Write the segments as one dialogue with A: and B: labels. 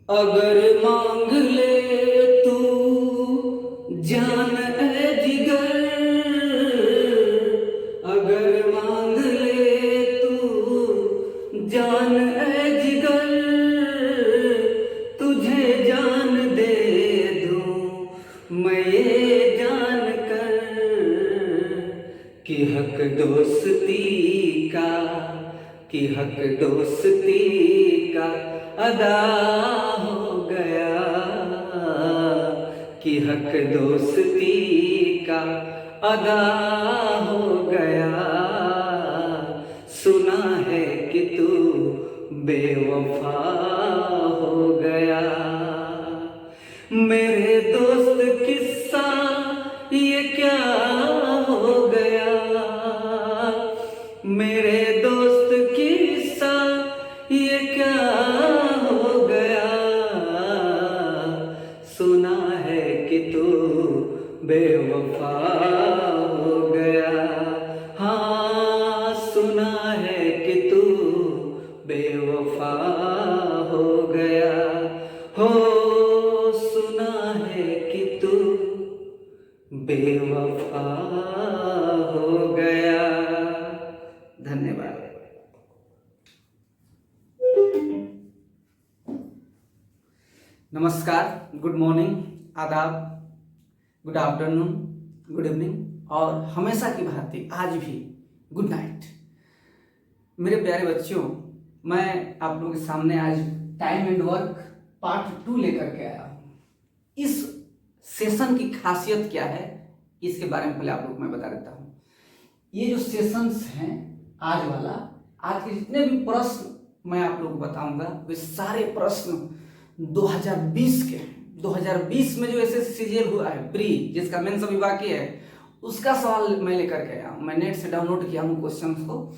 A: अगर मांग ले तू जान ए जिगर, अगर मांग ले तू जान ए जिगर, तुझे जान दे दूं मैं ये जान कर कि हक दोस्ती का, कि हक दोस्ती का अदा हो गया, कि हक दोस्ती का अदा हो गया। सुना है कि तू बेवफा हो गया। मेरे दोस्त किस्सा ये क्या हो गया, मेरे दोस्त किस्सा ये क्या हो गया। सुना है कि तू बेवफा हो गया, हाँ सुना है कि तू बेवफा हो गया। हो सुना है कि तू बेवफा हो गया। धन्यवाद। नमस्कार, गुड मॉर्निंग, आदाब, गुड आफ्टरनून, गुड इवनिंग और हमेशा की भांति आज भी गुड नाइट। मेरे प्यारे बच्चों, मैं आप लोगों के सामने आज टाइम एंड वर्क पार्ट 2 लेकर के आया हूँ। इस सेशन की खासियत क्या है इसके बारे में पहले आप लोग को मैं बता देता हूँ। ये जो सेशंस हैं आज वाला, आज के जितने भी प्रश्न मैं आप लोगों को बताऊंगा वे सारे प्रश्न 2020 के हैं। 2020 में जो एसएससी सीजीएल हुआ है प्री, जिसका मेंस अभी बाकी है, उसका सवाल मैं लेकर के आया हूँ। मैं नेट से डाउनलोड किया हूँ क्वेश्चंस को,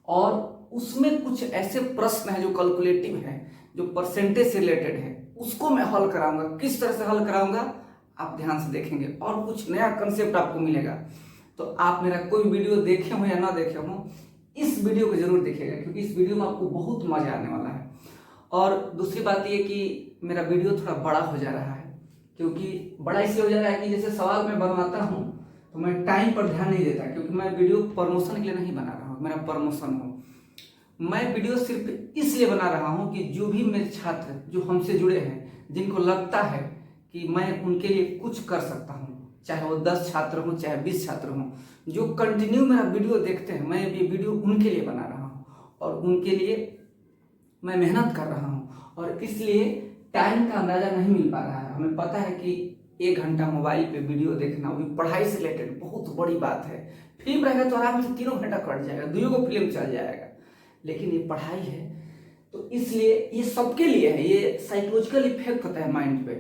A: और उसमें कुछ ऐसे प्रश्न हैं जो कैलकुलेटिव है, जो परसेंटेज से रिलेटेड है, उसको मैं हल कराऊंगा। किस तरह से हल कराऊंगा आप ध्यान से देखेंगे और कुछ नया कंसेप्ट आपको मिलेगा। तो आप मेरा कोई वीडियो देखे हो या ना देखे हो, इस वीडियो को जरूर देखिएगा, क्योंकि इस वीडियो में आपको बहुत मजा आने वाला है। और दूसरी बात ये कि मेरा वीडियो थोड़ा बड़ा हो जा रहा है, क्योंकि बड़ा इसलिए हो जा रहा है कि जैसे सवाल मैं बनवाता हूँ तो मैं टाइम पर ध्यान नहीं देता, क्योंकि मैं वीडियो प्रमोशन के लिए नहीं बना रहा हूँ, मेरा प्रमोशन हो। मैं वीडियो सिर्फ इसलिए बना रहा हूँ कि जो भी मेरे छात्र जो हमसे जुड़े हैं, जिनको लगता है कि मैं उनके लिए कुछ कर सकता हूँ, चाहे वो 10 छात्र हों चाहे 20 छात्र हों, जो कंटिन्यू मेरा वीडियो देखते हैं, मैं ये वीडियो उनके लिए बना रहा हूँ और उनके लिए मैं मेहनत कर रहा हूँ। और इसलिए टाइम का अंदाजा नहीं मिल पा रहा है। हमें पता है कि 1 घंटा मोबाइल पे वीडियो देखना, वो भी पढ़ाई से रिलेटेड, बहुत बड़ी बात है। फिल्म रहेगा तो आराम से 3 घंटा कट जाएगा, 2 को फिल्म चल जाएगा, लेकिन ये पढ़ाई है तो इसलिए ये सबके लिए है। ये साइकोलॉजिकल इफेक्ट होता है माइंड पे।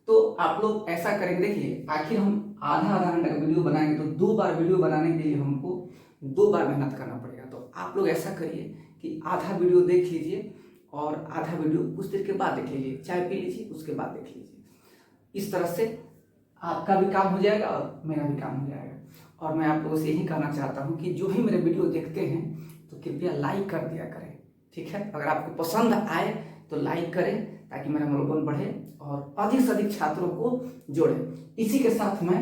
A: तो आप लोग ऐसा करेंगे, देखिए आखिर हम आधा घंटा का वीडियो बनाएंगे तो 2 बार वीडियो बनाने के लिए हमको 2 बार मेहनत करना पड़ेगा। तो आप लोग ऐसा करिए कि आधा वीडियो देख लीजिए और आधा वीडियो कुछ देर के बाद देख लीजिए, चाय पी लीजिए, उसके बाद देख लीजिए। इस तरह से आपका भी काम हो जाएगा और मेरा भी काम हो जाएगा। और मैं आप लोगों से यही कहना चाहता हूँ कि जो भी मेरे वीडियो देखते हैं तो कृपया लाइक कर दिया करें, ठीक है। अगर आपको पसंद आए तो लाइक करें, ताकि मेरा मनोबल बढ़े और अधिक से अधिक छात्रों को जोड़े। इसी के साथ मैं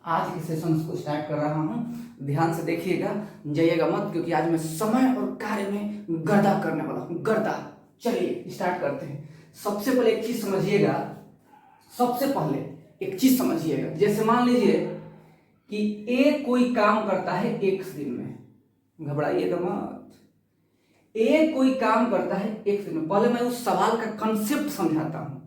A: आज के सेशन को स्टार्ट कर रहा हूँ। ध्यान से देखिएगा, जाइएगा मत, क्योंकि आज मैं समय और कार्य में गर्दा करने वाला हूँ, गर्दा। चलिए स्टार्ट करते हैं। सबसे पहले एक चीज समझिएगा, सबसे पहले एक चीज समझिएगा। जैसे मान लीजिए कि ए कोई काम करता है x दिन में, घबराइएगा मत। ए कोई काम करता है x दिन में, पहले मैं उस सवाल का कंसेप्ट समझाता हूं।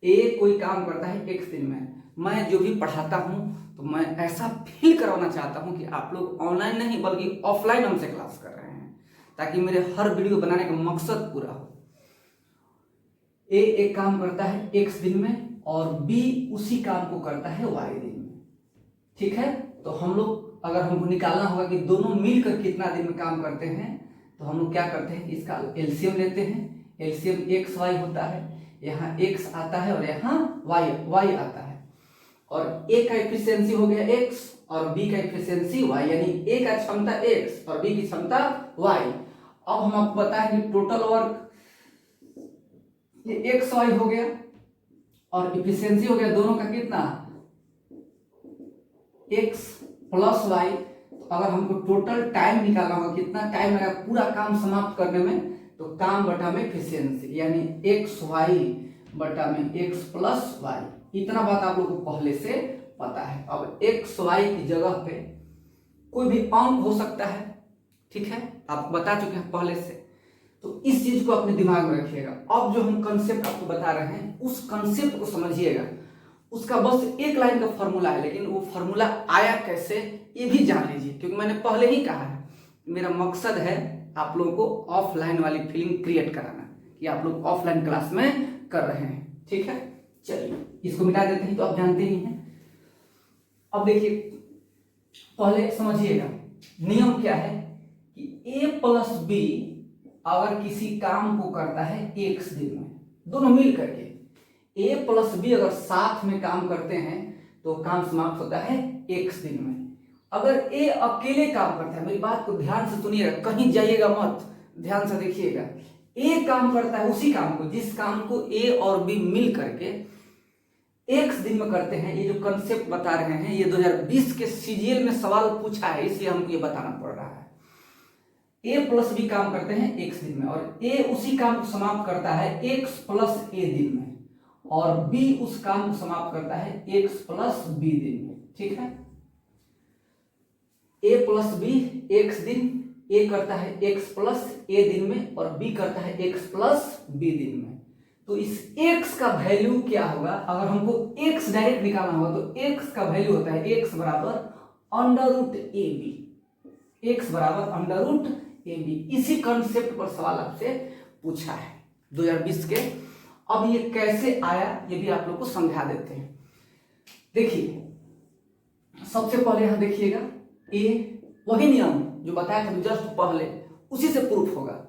A: ए कोई काम करता है x दिन में, मैं जो भी पढ़ाता हूं तो मैं ऐसा फील करवाना चाहता हूं कि आप लोग ऑनलाइन नहीं बल्कि ऑफलाइन हमसे क्लास कर रहे हैं, ताकि मेरे हर वीडियो बनाने का मकसद पूरा हो। ए एक काम करता है x दिन में और बी उसी काम को करता है y दिन में, ठीक है। तो हम लोग, अगर हमको निकालना होगा कि दोनों मिलकर कितना दिन में काम करते हैं, तो हम लोग क्या करते हैं, इसका एलसीएम लेते हैं। एलसीएम एक्स वाई होता है, यहाँ x आता है और यहाँ y आता है। और ए का एफिशिएंसी हो गया x और बी का एफिशिएंसी y, यानी ए का क्षमता x और बी की क्षमता y। अब हम आपको बताएं कि टोटल वर्क ये एक्स वाई हो गया और इफिशियंसी हो गया दोनों का कितना, एक्स प्लस वाई। तो अगर हमको टोटल टाइम निकालना होगा कितना टाइम लगा पूरा काम समाप्त करने में, तो काम बटा में इफिशियंसी यानी एक्स वाई बटा में एक्स प्लस वाई। इतना बात आप लोग को पहले से पता है। अब एक्स वाई की जगह पे कोई भी अंक हो सकता है, ठीक है, आपको बता चुके हैं पहले से। तो इस चीज को अपने दिमाग में रखिएगा। अब जो हम कंसेप्ट आपको बता रहे हैं उस कंसेप्ट को समझिएगा। उसका बस एक लाइन का फॉर्मूला है, लेकिन वो फॉर्मूला आया कैसे ये भी जान लीजिए, क्योंकि मैंने पहले ही कहा है मेरा मकसद है आप लोगों को ऑफलाइन वाली फीलिंग क्रिएट कराना, कि आप लोग ऑफलाइन क्लास में कर रहे हैं, ठीक है। चलिए इसको मिटा देते हैं, तो आप जानते ही हैं। अब देखिए पहले समझिएगा नियम क्या है कि ए प्लस बी अगर किसी काम को करता है एक्स दिन में, दोनों मिल करके ए प्लस बी अगर साथ में काम करते हैं तो काम समाप्त होता है एक्स दिन में। अगर ए अकेले काम करता है, मेरी बात को ध्यान से सुनिएगा, कहीं जाइएगा मत, ध्यान से देखिएगा। ए काम करता है उसी काम को जिस काम को ए और बी मिल करके एक्स दिन में करते हैं। ये जो कंसेप्ट बता रहे हैं ये 2020 के सीजीएल में सवाल पूछा है, इसलिए हमको ये बताना पड़ रहा है। ए प्लस बी काम करते हैं एक्स दिन में और ए उसी काम को समाप्त करता है एक्स प्लस ए दिन में, और बी उस काम को समाप्त करता है एक्स प्लस बी दिन में, ठीक है। ए प्लस बी एक्स दिन, ए करता है एक्स प्लस ए दिन में और बी करता है एक्स प्लस बी दिन में। तो इस x का वैल्यू क्या होगा, अगर हमको x डायरेक्ट निकालना होगा तो x का वैल्यू होता है x बराबर under root a b, x बराबर अंडर रूट ए बी। इसी कंसेप्ट पर सवाल आपसे पूछा है 2020 के। अब ये कैसे आया ये भी आप लोग को समझा देते हैं। देखिए सबसे पहले यहां देखिएगा ए, वही नियम जो बताया था जस्ट पहले उसी से प्रूफ होगा।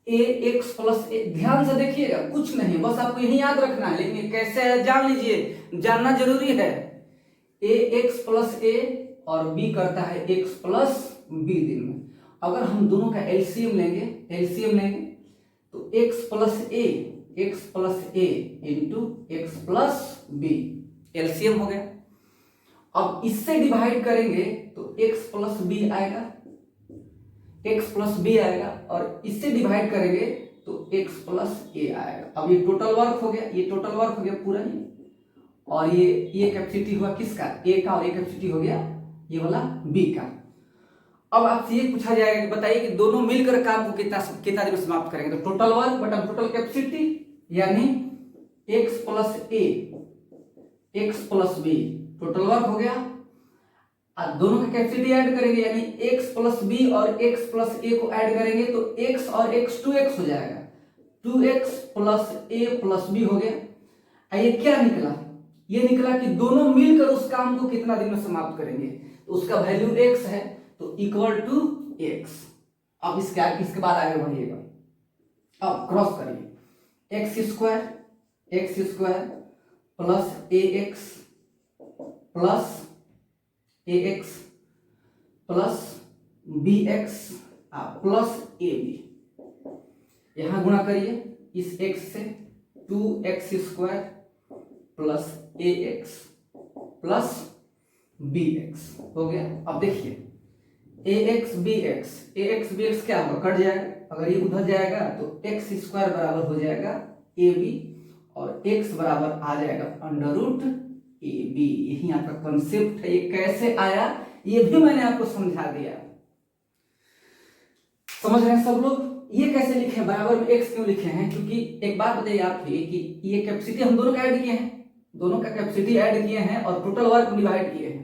A: ए एक्स प्लस ए, ध्यान से देखिएगा, कुछ नहीं, बस आपको यही याद रखना है, लेकिन कैसे है जान लीजिए, जानना जरूरी है। ए एक्स प्लस ए और बी करता है एक्स प्लस बी दिन में। अगर हम दोनों का एलसीएम लेंगे तो x plus a into x plus b LCM हो गया। अब इससे डिवाइड करेंगे तो एक्स प्लस बी आएगा, x प्लस बी आएगा, और इससे डिवाइड करेंगे तो x प्लस ए आएगा। अब ये टोटल वर्क हो गया, ये टोटल वर्क हो गया पूरा ये, और ये कैपेसिटी हुआ किसका, a का, और ये कैपेसिटी हो गया ये वाला b का। अब आपसे ये पूछा जाएगा कि बताइए कि दोनों मिलकर काम को कितना दिन में समाप्त करेंगे, तो टोटल वर्क बटा टोटल कैपेसिटी यानी x plus a x plus b total work हो गया। दोनों का कैपेसिटी ऐड करेंगे यानी x प्लस बी और x प्लस ए को ऐड करेंगे तो x और x 2x हो जाएगा, 2x प्लस ए प्लस बी हो गया। ये क्या निकला, ये निकला कि दोनों मिलकर उस काम को कितना दिन में समाप्त करेंगे, तो उसका वैल्यू x है तो इक्वल टू x। अब इसके बाद आगे बढ़िएगा, अब क्रॉस करिए, x square plus a x plus a x plus b x plus a b, यहां गुणा करिए इस x से, 2x square plus a x plus b x हो गया। अब देखिए ए एक्स बी एक्स क्या होगा, कट जाएगा, अगर ये उधर जाएगा तो एक्स स्क्वायर बराबर हो जाएगा ए बी और x बराबर आ जाएगा अंडर रूट ए बी। यही आपका कंसेप्ट है। ये कैसे आया ये भी मैंने आपको समझा दिया, समझ रहे हैं सब लोग। ये कैसे लिखे हैं, बराबर में x क्यों लिखे हैं, क्योंकि एक बात बताइए आप भी कि ये कैपेसिटी हम दोनों का ऐड किए हैं, दोनों का कैपेसिटी ऐड किए हैं और टोटल वर्क डिवाइड किए हैं,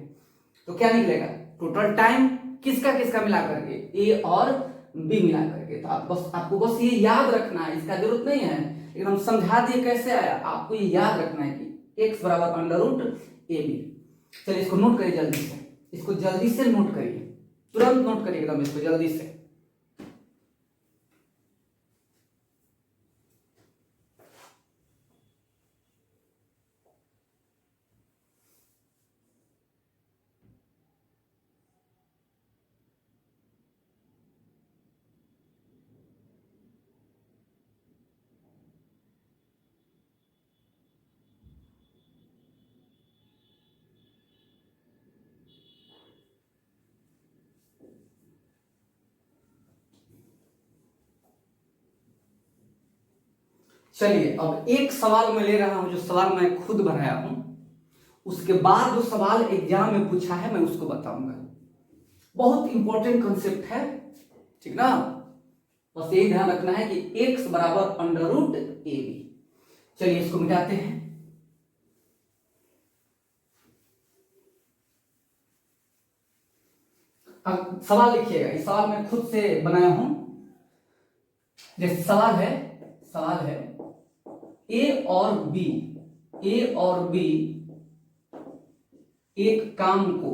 A: तो क्या निकलेगा टोटल टाइम किसका किसका मिला करके, ए और बी मिला करके। तो आपको बस ये याद रखना है, इसका जरूरत नहीं है, लेकिन हम समझा दिए कैसे आया, आपको ये याद रखना है कि x बराबर अंडर रूट ए बी। चलिए इसको नोट करिए जल्दी से, इसको जल्दी से नोट करिए, तुरंत नोट करिए एकदम इसको जल्दी से। चलिए अब एक सवाल मैं ले रहा हूं, जो सवाल मैं खुद बनाया हूं, उसके बाद जो सवाल एग्जाम में पूछा है मैं उसको बताऊंगा। बहुत इंपॉर्टेंट कंसेप्ट है, ठीक ना। बस यही ध्यान रखना है कि x बराबर अंडर रूट ए बी। चलिए इसको मिटाते हैं। अब सवाल लिखिएगा, इस सवाल मैं खुद से बनाया हूं। जैसे सवाल है ए और बी एक काम को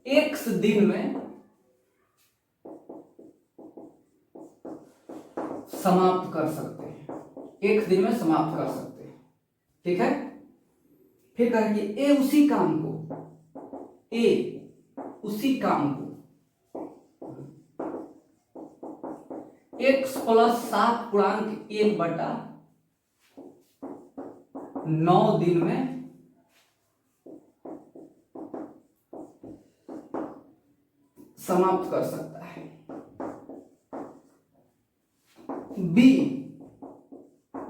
A: x दिन में समाप्त कर सकते हैं, x दिन में समाप्त कर सकते हैं, ठीक है। फिर कहेंगे ए उसी काम को x प्लस 7/1/9 दिन में समाप्त कर सकता है। बी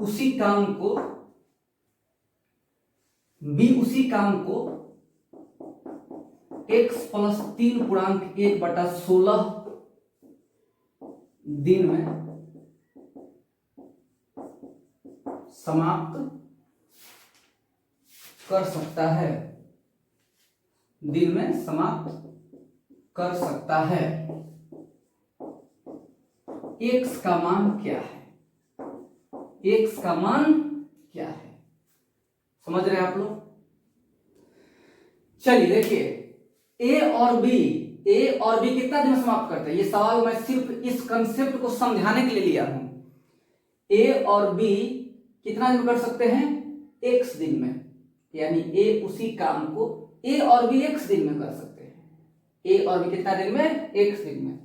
A: उसी काम को x प्लस 3/1/16 दिन में समाप्त कर सकता है, x का मान क्या है? समझ रहे हैं आप लोग? चलिए देखिए ए और बी कितना दिन में समाप्त करते हैं। ये सवाल मैं सिर्फ इस कंसेप्ट को समझाने के लिए लिया हूं। ए और बी कितना दिन में कर सकते हैं? x दिन में, यानी ए उसी काम को ए और बी x दिन में कर सकते हैं। ए और बी कितना दिन में? x दिन में।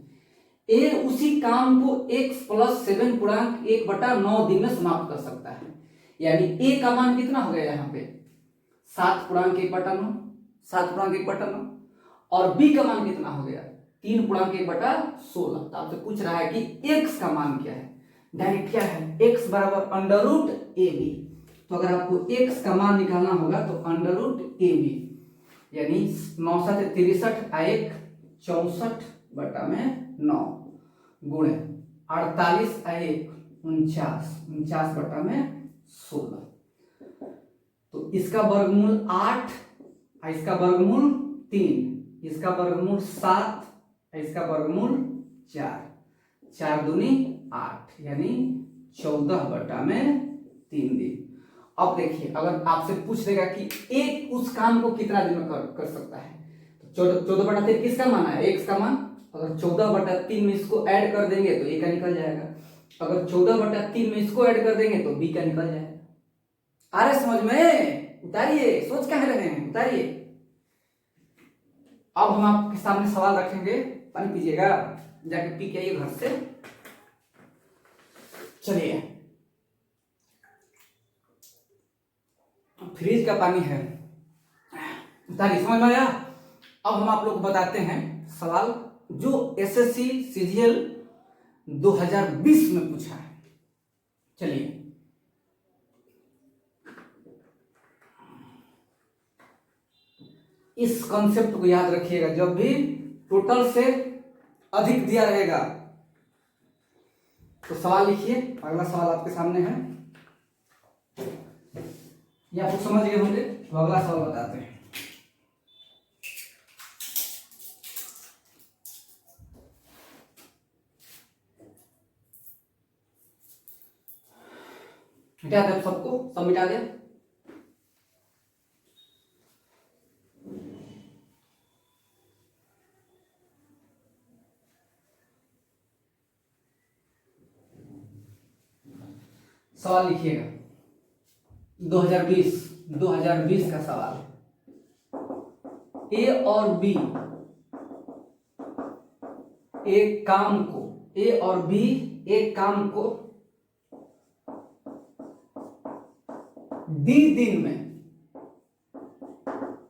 A: ए उसी काम को x प्लस 7/1/9 दिन में समाप्त कर सकता है, यानी ए का मान कितना हो गया यहाँ पे? 7/1/9 और बी का मान कितना हो गया? 3/1/16। तो आपसे पूछ रहा है कि x का मान क्या है। डायरेक्ट क्या है? x बराबर अंडर रूट ए बी। तो अगर आपको x का मान निकालना होगा तो अंडर रूट ए बी, यानी 9 7 63 1 64/9 गुणे 48 1 49/16। तो इसका वर्गमूल 8, इसका वर्गमूल 3, इसका वर्गमूल 7, इसका वर्गमूल 4, 4 दूनी 8, यानी 14/3 दिन। अब देखिए अगर आपसे पूछ देगा कि एक उस काम को कितना दिन में कर सकता है, तो 14/3 किसका मान है? x का मान। अगर 14/3 में इसको ऐड कर देंगे तो a का निकल जाएगा। अगर 14/3 में इसको ऐड कर देंगे तो b का निकल जाएगा। आ रहा समझ में? उतारिए, सोच क्या रहे हैं, उतारिए। अब हम आपके सामने सवाल रखेंगे, पानी पीजिएगा, जाके पी के आइए घर से। चलिए फ्रिज का पानी है, उतारिए। समझ में आया? अब हम आप लोग को बताते हैं सवाल जो एसएससी सीजीएल 2020 में पूछा है। चलिए इस कॉन्सेप्ट को याद रखिएगा, जब भी टोटल से अधिक दिया रहेगा तो सवाल लिखिए। अगला सवाल आपके सामने है, या आप समझ गए होंगे, तो अगला सवाल बताते हैं। मिटा दे सबको, सब मिटा दे। सवाल लिखिएगा 2020 का सवाल। ए और बी एक काम को डी दिन में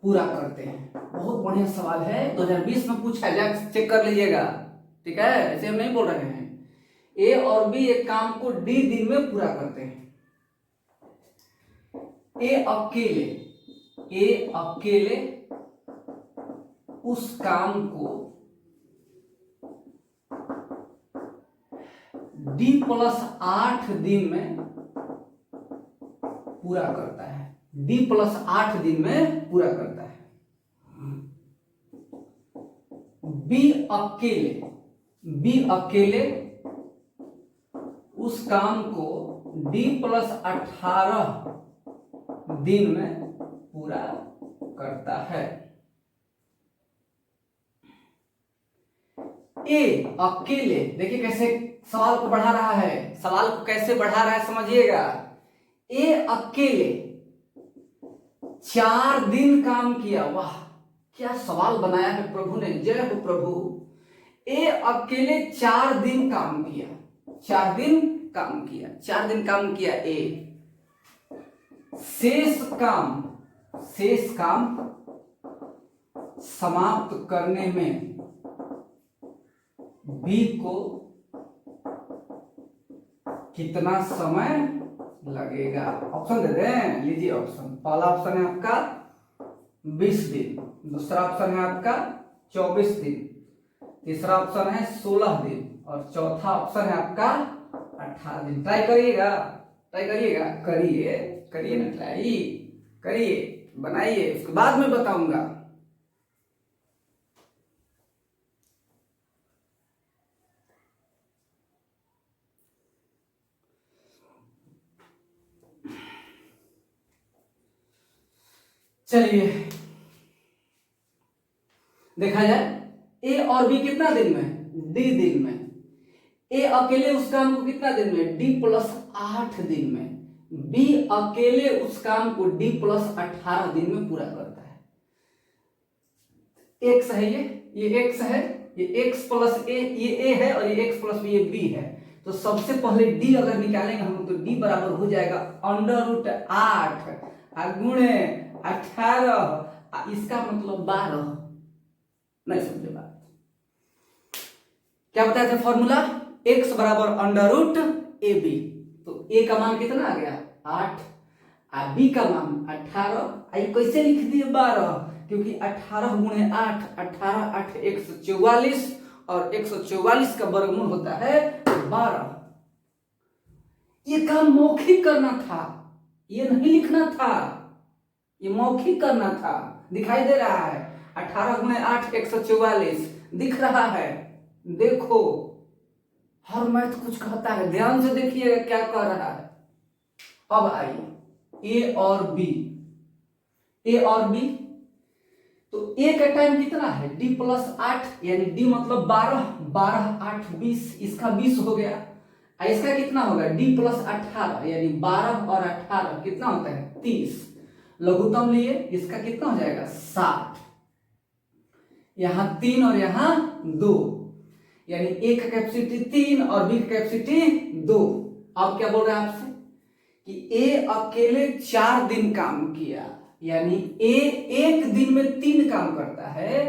A: पूरा करते हैं। बहुत बढ़िया सवाल है, 2020 में पूछा है, जाकर चेक कर लीजिएगा। ठीक है, ऐसे हम नहीं बोल रहे हैं। ए और बी एक काम को डी दिन में पूरा करते हैं। ए अकेले उस काम को डी प्लस 8 दिन में पूरा करता है। डी प्लस 8 दिन में पूरा करता है। बी अकेले उस काम को डी प्लस 18 दिन में पूरा करता है। ए अकेले, देखिए कैसे सवाल को बढ़ा रहा है, सवाल को कैसे बढ़ा रहा है समझिएगा। ए अकेले 4 दिन काम किया। वाह, क्या सवाल बनाया है प्रभु ने, जय हो प्रभु। ए अकेले 4 दिन काम किया। 4 दिन काम किया, 4 दिन काम किया ए। शेष काम समाप्त करने में बी को कितना समय लगेगा? ऑप्शन दे दें, लीजिए ऑप्शन। पहला ऑप्शन है आपका 20 दिन, दूसरा ऑप्शन है आपका 24 दिन, तीसरा ऑप्शन है 16 दिन और चौथा ऑप्शन है आपका 18 दिन। ट्राई करिएगा, करिए ना, ट्राई करिए, बनाइए, उसके बाद में बताऊंगा। चलिए देखा जाए, ए और बी कितना दिन में? डी दिन में। ए अकेले उस काम को कितना दिन में? डी प्लस 8 दिन में। बी अकेले उस काम को डी प्लस 18 दिन में पूरा करता है। एक्स है, ये एक्स है, ये एक्स प्लस ए, ये ए है और ये एक्स प्लस बी, ये बी है। तो सबसे पहले डी अगर निकालेंगे हम तो डी बराबर हो जाएगा √8 गुणे 18, इसका मतलब 12। नहीं समझे बात? क्या बताया था फॉर्मूला? x बराबर √ab। तो a का मान कितना आ गया? 8, और b का मान 18। आई कैसे लिख दिए 12? क्योंकि 18 गुणे 8, 18 8 144 और 144 का वर्गमूल होता है 12। ये काम मौखिक करना था, ये नहीं लिखना था, ये मौखिक करना था। दिखाई दे रहा है 18 गुणे 8 144 दिख रहा है। देखो हर मैथ कुछ कहता है, ध्यान से देखिएगा क्या कह रहा है। अब आइए ए और बी। तो ए का टाइम कितना है? डी प्लस 8, यानी डी मतलब 12, 12 8 20, इसका 20 हो गया। इसका कितना होगा? डी प्लस 18, यानी 12 और 18 कितना होता है? 30। लघुत्तम लिए, इसका कितना हो जाएगा? 60। यहां 3 और यहां 2, यानी ए का कैपेसिटी 3 और बी का कैपेसिटी 2। अब क्या बोल रहे हैं आपसे कि ए अकेले 4 दिन काम किया, यानी ए एक दिन में 3 काम करता है।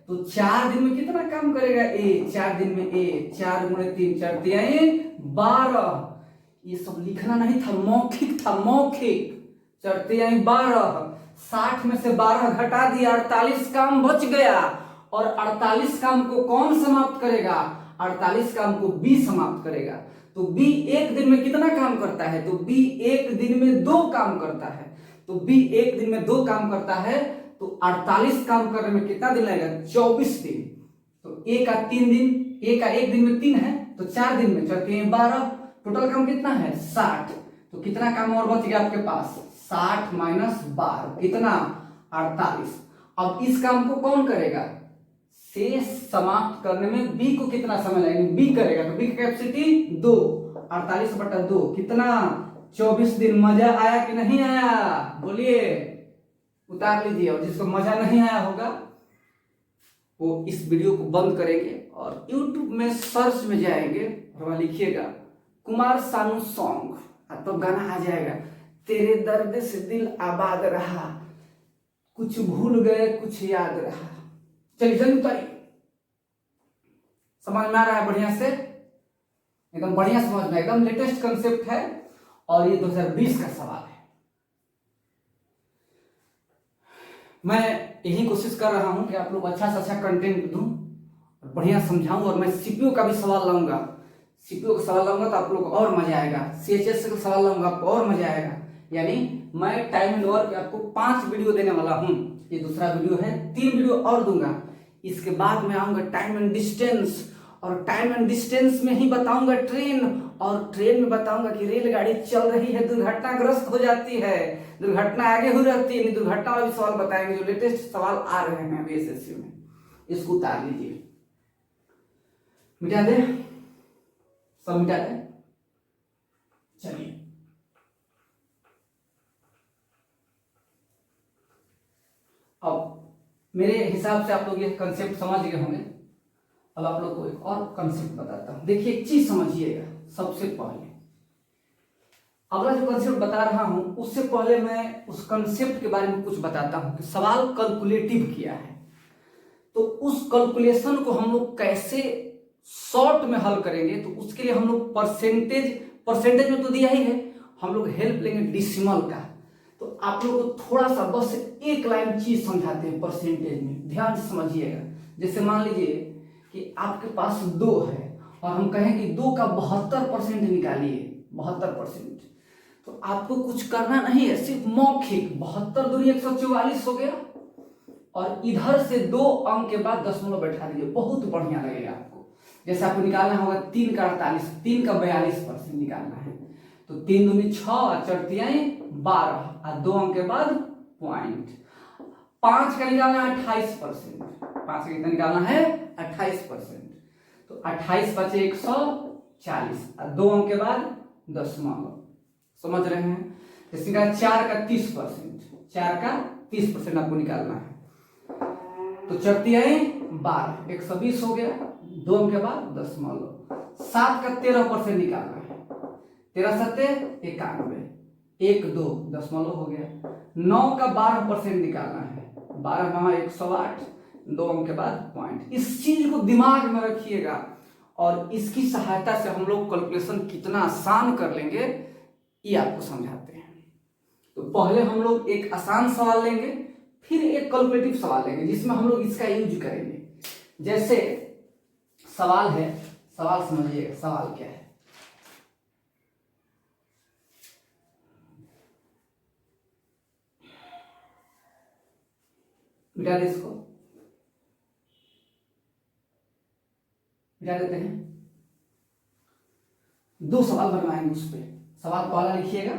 A: तो 4 दिन में कितना काम करेगा ए? 4 दिन में ए 4 गुणे 3 4 तिहाई 12। ये सब लिखना नहीं था, मौखिक था, मौखिक। 4 तिहाई 12, 60 में से 12 घटा दिया, 48 काम बच गया। और 48 काम को कौन समाप्त करेगा? 48 काम को बी समाप्त करेगा। तो बी एक दिन में कितना काम करता है? तो बी एक दिन में 2 काम करता है। तो बी एक दिन में 2 काम करता है, तो 48 काम करने में कितना दिन लगेगा? 24 दिन। तो ए का 3 दिन, ए का एक दिन में 3 है, तो 4 दिन में 4 3 12, टोटल काम कितना है? 60। तो कितना काम और बच गया आपके पास? 60 माइनस 12 कितना? 48। अब इस काम को कौन करेगा? शेष समाप्त करने में बी को कितना समय लगेगा? बी करेगा। तो बी की कैपेसिटी 2, 48/2 कितना? 24 दिन। मजा आया कि नहीं आया? बोलिए, उतार लीजिए। और जिसको मजा नहीं आया होगा वो इस वीडियो को बंद करेंगे और YouTube में सर्च में जाएंगे और वहां लिखिएगा कुमार सानू सॉन्ग, तो गाना आ जाएगा। तेरे दर्द से दिल आबाद रहा, कुछ भूल गए कुछ याद रहा। चलिए जल्दी उतारिए, समझ में आ रहा है बढ़िया से? एकदम बढ़िया समझ में, एकदम लेटेस्ट कंसेप्ट है और ये 2020 का सवाल है। मैं यही कोशिश कर रहा हूं कि आप लोग अच्छा से अच्छा कंटेंट दूं और बढ़िया समझाऊं, और मैं सीपीओ का भी सवाल लाऊंगा। सीपीओ का सवाल लाऊंगा तो आप लोग को और मजा आएगा। सीएचएस का सवाल लाऊंगा आपको और मजा आएगा। यानी मैं टाइम एंड वर्क आपको 5 वीडियो देने वाला हूं। ये दूसरा वीडियो है, 3 वीडियो और दूंगा। इसके बाद मैं आऊंगा टाइम एंड डिस्टेंस, और टाइम एंड डिस्टेंस में ही बताऊंगा ट्रेन, और ट्रेन में बताऊंगा कि रेलगाड़ी चल रही है, दुर्घटनाग्रस्त हो जाती है, दुर्घटना आगे हो रहती है। दुर्घटना वाला भी सवाल बताएंगे, जो लेटेस्ट सवाल आ रहे हैं अभी एसएससी में। इसको उतार लीजिए, मिटा दे, सब मिटा दे। चलिए, अब मेरे हिसाब से आप लोग ये कंसेप्ट समझ गए होंगे। अब आप लोग को एक और कंसेप्ट बताता हूं। देखिए, एक चीज समझिएगा। सबसे पहले अगला जो कंसेप्ट बता रहा हूं, उससे पहले मैं उस कंसेप्ट के बारे में कुछ बताता हूं कि सवाल कैलकुलेटिव किया है, तो उस कैलकुलेशन को हम लोग कैसे शॉर्ट में हल करेंगे। तो उसके लिए हम लोग परसेंटेज में तो दिया ही है, हम लोग हेल्प लेंगे डिसिमल का। तो आप लोग को थोड़ा सा बस एक लाइन चीज समझाते हैं परसेंटेज में, ध्यान से समझिएगा। जैसे मान लीजिए कि आपके पास 2 है और हम कहें कि 2 का 72% निकालिए, 72%। तो आपको कुछ करना नहीं है, सिर्फ मौखिक 72 दूनी 144 हो गया, और इधर से 2 अंक के बाद दशमलव बैठा दीजिए, बहुत बढ़िया लगेगा आपको। जैसे आपको निकालना होगा 3 का 48, 3 का 42% निकालना है, तो 3 दूनी 6 और 4 तिहाई 12 और 2 अंक के बाद पॉइंट। 5 का निकालना है 28%, 5 का कितना निकालना है 28%, तो 28 बचे 140 और 2 अंक के बाद दशमलव। समझ रहे हैं? जैसे का 4 का 30%, 4 का 30% आपको निकालना है, तो 4 तिहाई 12, 120 हो गया, 2 अंक के बाद दशमलव। 7 का 13% निकालना है, 13 सत्ते 91, 1 2 दशमलव हो गया। 9 का 12% निकालना है, 12 9 108, 2 अंक के बाद पॉइंट। इस चीज को दिमाग में रखिएगा, और इसकी सहायता से हम लोग कैलकुलेशन कितना आसान कर लेंगे ये आपको समझाते हैं। तो पहले हम लोग एक आसान सवाल लेंगे, फिर एक कैलकुलेटिव सवाल लेंगे जिसमें हम लोग इसका यूज करेंगे। जैसे सवाल है, सवाल समझिएगा, सवाल क्या है। मिटा दे, इसको मिटा देते हैं। 2 सवाल बनवाएंगे उस पर। सवाल पहला लिखिएगा।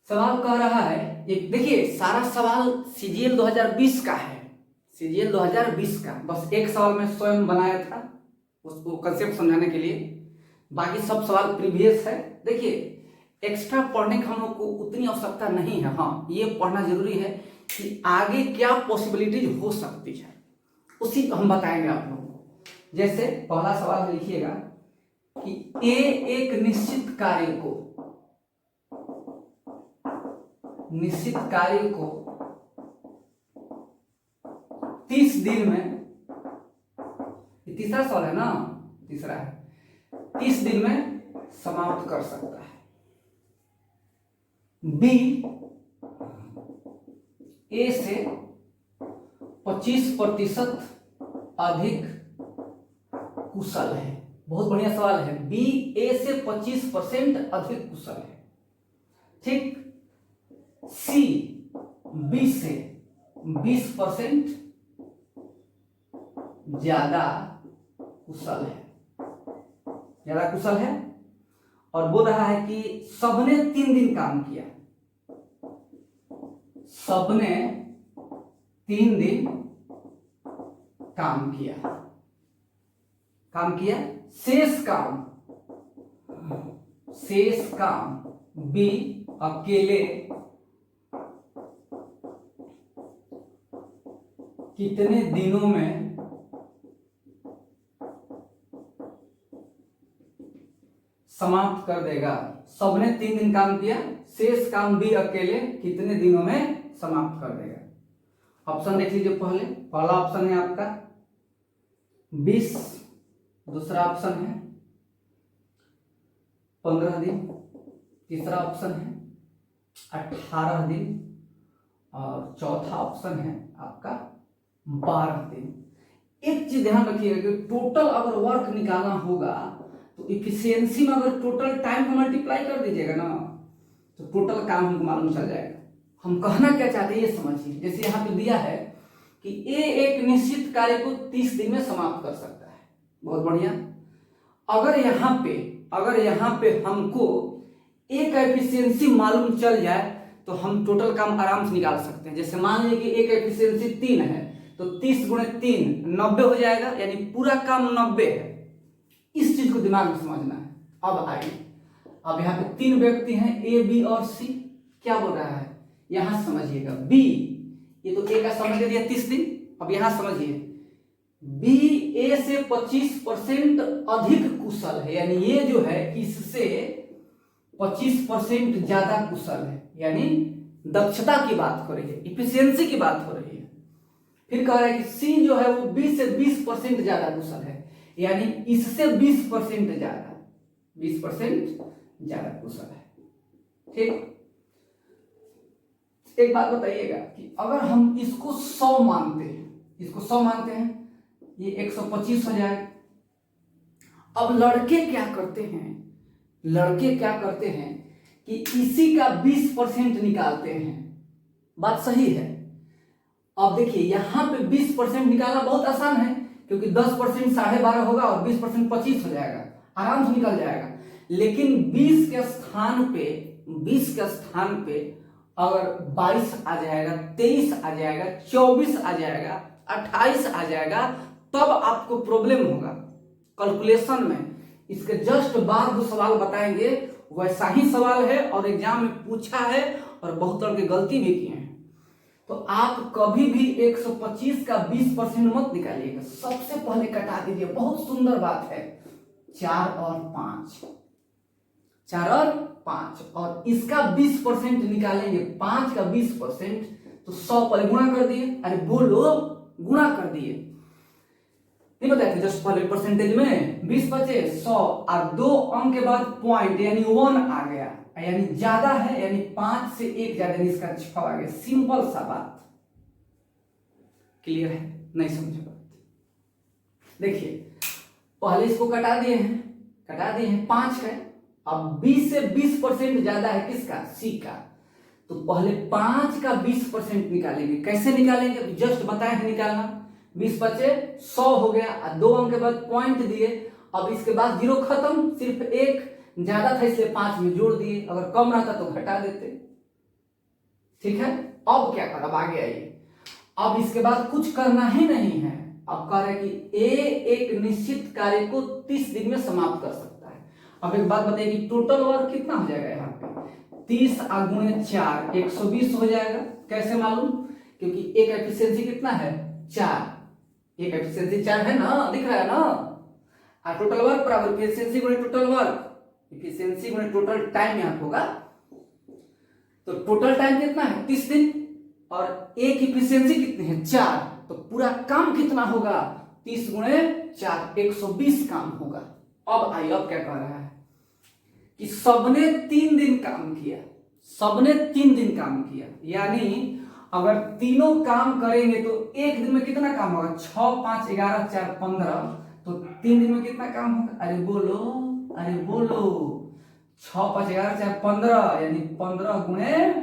A: सवाल कह रहा है, एक देखिए, सारा सवाल सीजीएल 2020 का है, सीजीएल 2020 का। बस एक सवाल मैं स्वयं बनाया था उसको कंसेप्ट समझाने के लिए, बाकी सब सवाल प्रीवियस है। देखिए, एक्स्ट्रा पढ़ने की हम लोग को उतनी आवश्यकता नहीं है। हाँ, ये पढ़ना जरूरी है कि आगे क्या पॉसिबिलिटीज हो सकती है, उसी को हम बताएंगे आप लोगों को। जैसे पहला सवाल लिखिएगा कि ए एक निश्चित कार्य को 30 दिन में, तीसरा सवाल है ना, तीसरा है, 30 दिन में समाप्त कर सकता है। बी ए से 25% अधिक कुशल है। बहुत बढ़िया सवाल है। बी ए से 25% अधिक कुशल है, ठीक। सी बी से 20% ज्यादा कुशल है, ज्यादा कुशल है, और बोल रहा है कि सबने 3 दिन काम किया, सबने 3 दिन काम किया, शेष काम बी अकेले कितने दिनों में समाप्त कर देगा। सबने 3 दिन काम किया, शेष काम बी अकेले कितने दिनों में समाप्त कर देगा। ऑप्शन देख लीजिए। पहला ऑप्शन है आपका 20 दूसरा ऑप्शन है, 15 दिन तीसरा ऑप्शन है, 18 दिन और चौथा ऑप्शन है आपका 12 दिन। एक चीज ध्यान रखिएगा कि टोटल अगर वर्क निकालना होगा तो इफिशियंसी में अगर टोटल टाइम को मल्टीप्लाई कर दीजिएगा ना तो टोटल काम हमको मालूम चल जाएगा। हम कहना क्या चाहते हैं ये समझिए। जैसे यहाँ पे दिया है कि ए एक निश्चित कार्य को 30 दिन में समाप्त कर सकता है, बहुत बढ़िया। अगर यहाँ पे हमको ए का एफिशिएंसी मालूम चल जाए तो हम टोटल काम आराम से निकाल सकते हैं। जैसे मान लीजिए कि ए का एफिशिएंसी 3 है तो 30 गुणे 3 90 हो जाएगा, यानी पूरा काम 90 है। इस चीज को दिमाग में समझना है। अब आइए, अब यहाँ पे 3 व्यक्ति हैं ए बी और सी। क्या बोल रहा है यहां समझिएगा, बी ये तो ए का समय दे दिया 30 दिन। अब यहां समझिए बी ए से 25% अधिक कुशल है, यानी ये जो है इससे 25% ज्यादा कुशल है, यानी दक्षता की बात हो रही है, इफिशियंसी की बात हो रही है। फिर कह रहा है कि सी जो है वो बी से 20% ज्यादा कुशल है, यानी इससे 20% ज्यादा 20% ज्यादा कुशल है। ठीक, एक बात बताइएगा कि अगर हम इसको 100 मानते हैं, ये 125 हो जाएगा। अब लड़के क्या करते हैं कि इसी का 20% निकालते हैं। बात सही है। अब देखिए यहां पे 20% निकालना बहुत आसान है, क्योंकि 10% 12.5 होगा और 20% 25 हो जाएगा, आराम से निकल जाएगा। लेकिन 20 के स्थान पे अगर 22 आ जाएगा, 23 आ जाएगा, 24 आ जाएगा, 28 आ जाएगा, तब आपको प्रॉब्लम होगा कैलकुलेशन में। इसके जस्ट बाद जो सवाल बताएंगे वैसा ही सवाल है और एग्जाम में पूछा है और बहुत तरह की गलती भी किए हैं। तो आप कभी भी 125 का 20% मत निकालिएगा, सबसे पहले कटा दीजिए। बहुत सुंदर बात है, 4 और 5 और इसका 20% निकालेंगे, 5 का 20% तो 100 पहले गुणा कर दिए। अरे बोलो, गुणा कर दिए, नहीं बताए थे जस्ट पहले परसेंटेज में 20 बचे 100 और 2 अंक के बाद पॉइंट यानी 1 आ गया, यानी ज्यादा है, यानी 5 से 1 ज्यादा, यानी इसका 6 आ गया। सिंपल सा बात, क्लियर है? नहीं समझे बात? देखिए पहले इसको कटा दिए हैं 5 है। अब 20 से 20% ज्यादा है किसका? सी का। तो पहले 5 का 20% निकालेंगे। कैसे निकालेंगे? जस्ट बताए हैं निकालना। 20 बचे 100 हो गया, 2 अंक के बाद पॉइंट दिए। अब इसके बाद 0 खत्म, सिर्फ 1 ज्यादा था इसलिए 5 में जोड़ दिए, अगर कम रहता तो घटा देते। ठीक है, अब क्या कर, अब आगे आइए। अब इसके बाद कुछ करना ही नहीं है। अब कह रहे हैं कि ए एक निश्चित कार्य को 30 दिन में समाप्त कर सकता है। अब एक बात बताइए कि टोटल वर्क कितना हो जाएगा यहाँ पे? 30 गुणे 4 120 हो जाएगा। कैसे मालूम? क्योंकि एक एफिशिएंसी कितना है? 4। एक एफिशिएंसी 4 है ना, दिख रहा है ना। और टोटल वर्क बराबर एफिशिएंसी गुणे टोटल वर्क, एफिशिएंसी गुणे टोटल टाइम यहाँ होगा। तो टोटल टाइम कितना है? 30 दिन। और एक एफिशिएंसी कितनी है? 4। तो पूरा काम कितना होगा? 30 गुणे 4 120 काम होगा। अब आइए, अब क्या कह रहा है कि सबने 3 दिन काम किया, यानी अगर तीनों काम करेंगे तो एक दिन में कितना काम होगा? 6 5 11 4 15। तो 3 दिन में कितना काम होगा? अरे बोलो 6 5 11 4 15, यानी 15 गुणे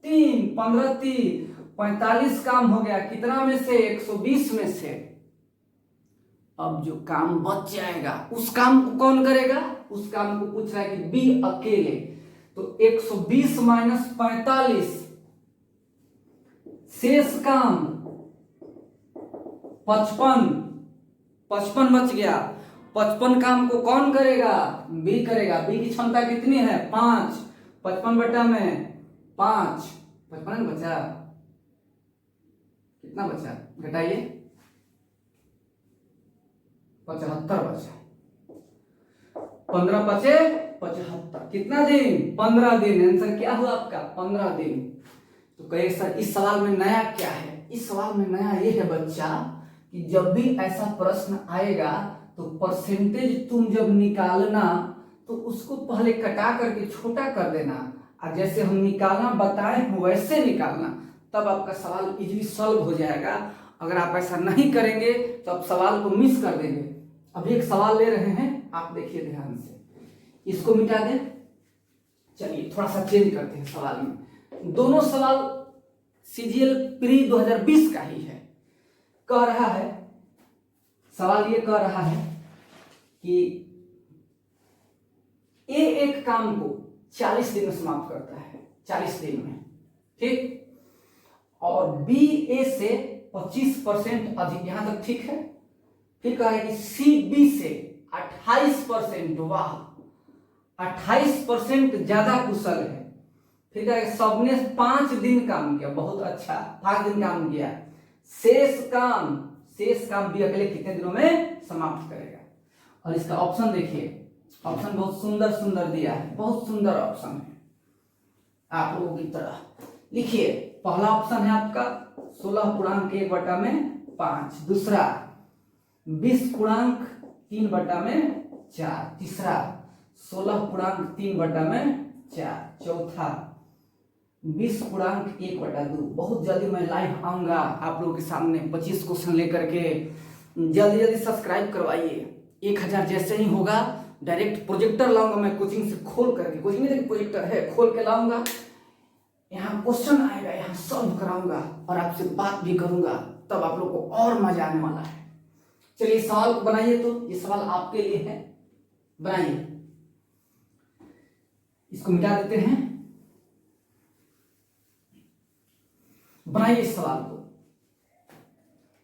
A: 3 15 3 45 काम हो गया। कितना में से? 120 में से। अब जो काम बच जाएगा उस काम को कौन करेगा? उस काम को पूछ रहा है कि बी अकेले। तो 120 माइनस 45, शेष काम 55 बच गया। 55 काम को कौन करेगा? बी करेगा। बी की क्षमता कितनी है? 5। 55 बटा में 5, 55 बचा, कितना बचा? घटाइए, 75 बचा। 15 बचे 75। कितना दिन? 15 दिन। आंसर क्या हुआ आपका? 15 दिन। तो कहे सर इस सवाल में नया क्या है? इस सवाल में नया ये है बच्चा कि जब भी ऐसा प्रश्न आएगा तो परसेंटेज तुम जब निकालना तो उसको पहले कटा करके छोटा कर देना, और जैसे हम निकालना बताए वैसे निकालना, तब आपका सवाल इजीली सॉल्व हो जाएगा। अगर आप ऐसा नहीं करेंगे तो आप सवाल को मिस कर देंगे। अभी एक सवाल ले रहे हैं, आप देखिए ध्यान से, इसको मिटा दें। चलिए थोड़ा सा चेंज करते हैं सवाल में। दोनों सवाल सीजीएल प्री 2020 का ही है। कह रहा है, सवाल ये कह रहा है कि ए एक काम को 40 दिन में समाप्त करता है, 40 दिन में, ठीक, और बी ए से 25% अधिक, यहां तक ठीक है। फिर कहा है कि सी बी से 28%, वाह, 28% ज्यादा कुशल है। फिर कहा है सबने 5 दिन काम किया, बहुत अच्छा, 5 दिन काम किया। शेष काम भी अगले कितने दिनों में समाप्त करेगा। और इसका ऑप्शन देखिए, ऑप्शन बहुत सुंदर सुंदर दिया है, बहुत सुंदर ऑप्शन है आप लोगों की तरह। लिखिए, पहला ऑप्शन है आपका 16.1/5, दूसरा 20.3/4, तीसरा 16.3/4, चौथा 20.1/2। बहुत जल्दी मैं लाइव आऊंगा आप लोगों के सामने 25 क्वेश्चन लेकर के। जल्दी जल्दी सब्सक्राइब करवाइए। 1000 जैसे ही होगा डायरेक्ट प्रोजेक्टर लाऊंगा मैं कोचिंग से खोल करके, कोचिंग में प्रोजेक्टर है, खोल के लाऊंगा, यहाँ क्वेश्चन आएगा, यहाँ सॉल्व कराऊंगा और आपसे बात भी करूंगा, तब आप लोग को और मजा आने वाला है। चलिए सवाल को बनाइए, तो ये सवाल आपके लिए है, बनाइए। इसको मिटा देते हैं, बनाइए इस सवाल को।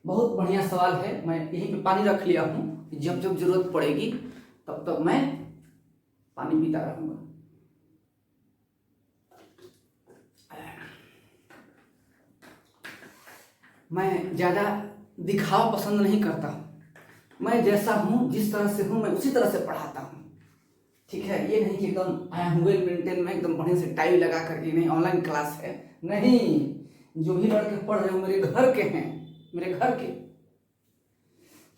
A: बहुत बढ़िया सवाल है, मैं यहीं पे पानी रख लिया हूं, जब जब जरूरत पड़ेगी तब तक मैं पानी पीता रहूंगा। मैं ज्यादा दिखावा पसंद नहीं करता, मैं जैसा हूं, जिस तरह से हूं, मैं उसी तरह से पढ़ाता हूं, ठीक है। ये नहीं कि एकदम आया हूँ वेल मेंटेन में, एकदम बढ़िया से टाई लगा करके, नहीं ऑनलाइन क्लास है, नहीं। जो भी लड़के पढ़ रहे हो मेरे घर के हैं, मेरे घर के।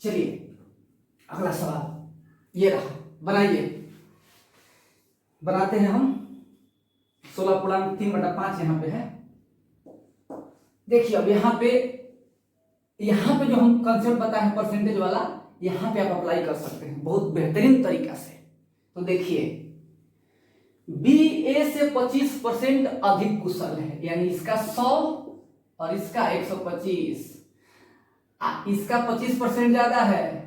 A: चलिए अगला सवाल ये रहा, बनाइए। बनाते हैं हम। 16.3/5 यहाँ पे है। देखिए अब यहाँ पे जो हम कंसेप्ट बताए हैं परसेंटेज वाला, यहाँ पे आप अप्लाई कर सकते हैं बहुत बेहतरीन तरीका से। तो देखिए, बी ए से 25% अधिक कुशल है, यानी इसका 100 और इसका 125, इसका 25% ज्यादा है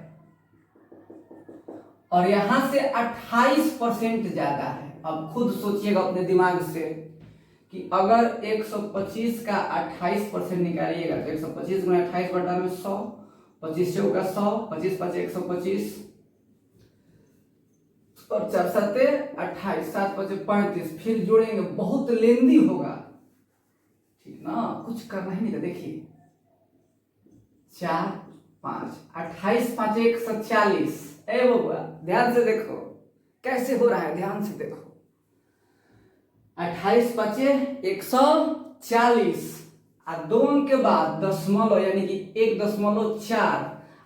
A: और यहां से 28% ज्यादा है। अब खुद सोचिएगा अपने दिमाग से कि अगर 125 का 28% निकालिएगा तो 125 गुना 28 बटा में 100, 25 से होगा 100, 25 5 125 और 4 7 28, 7 5 35, फिर जोड़ेंगे, बहुत लेंदी होगा, ठीक ना, कुछ करना ही नहीं था। देखिए 4 5 28 5 140, ए बउआ ध्यान से देखो कैसे हो रहा है, ध्यान से देखो। 28 5 140 और 2 अंक के बाद दशमलव, यानी कि 1.4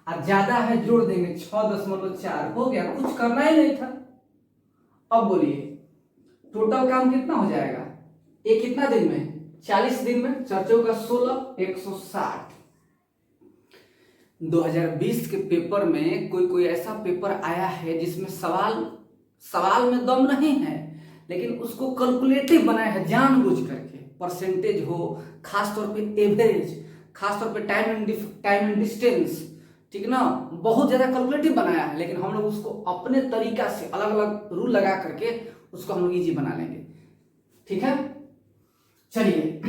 A: और ज्यादा है जोड़ देंगे 6.4, हो गया, कुछ करना ही नहीं था। अब बोलिए टोटल काम कितना हो जाएगा, ये कितना दिन में, 40 दिन में, 4 का 16, 160। 2020 के पेपर में कोई ऐसा पेपर आया है जिसमें सवाल में दम नहीं है, लेकिन उसको कैलकुलेटिव बनाया है जानबूझ करके, परसेंटेज हो, खासतौर पे एवरेज, खासतौर पे टाइम एंड डिस्टेंस, ठीक ना, बहुत ज्यादा कैलकुलेटिव बनाया है। लेकिन हम लोग उसको अपने तरीका से अलग अलग रूल लगा करके उसको हम लोग इजी बना लेंगे, ठीक है। चलिए,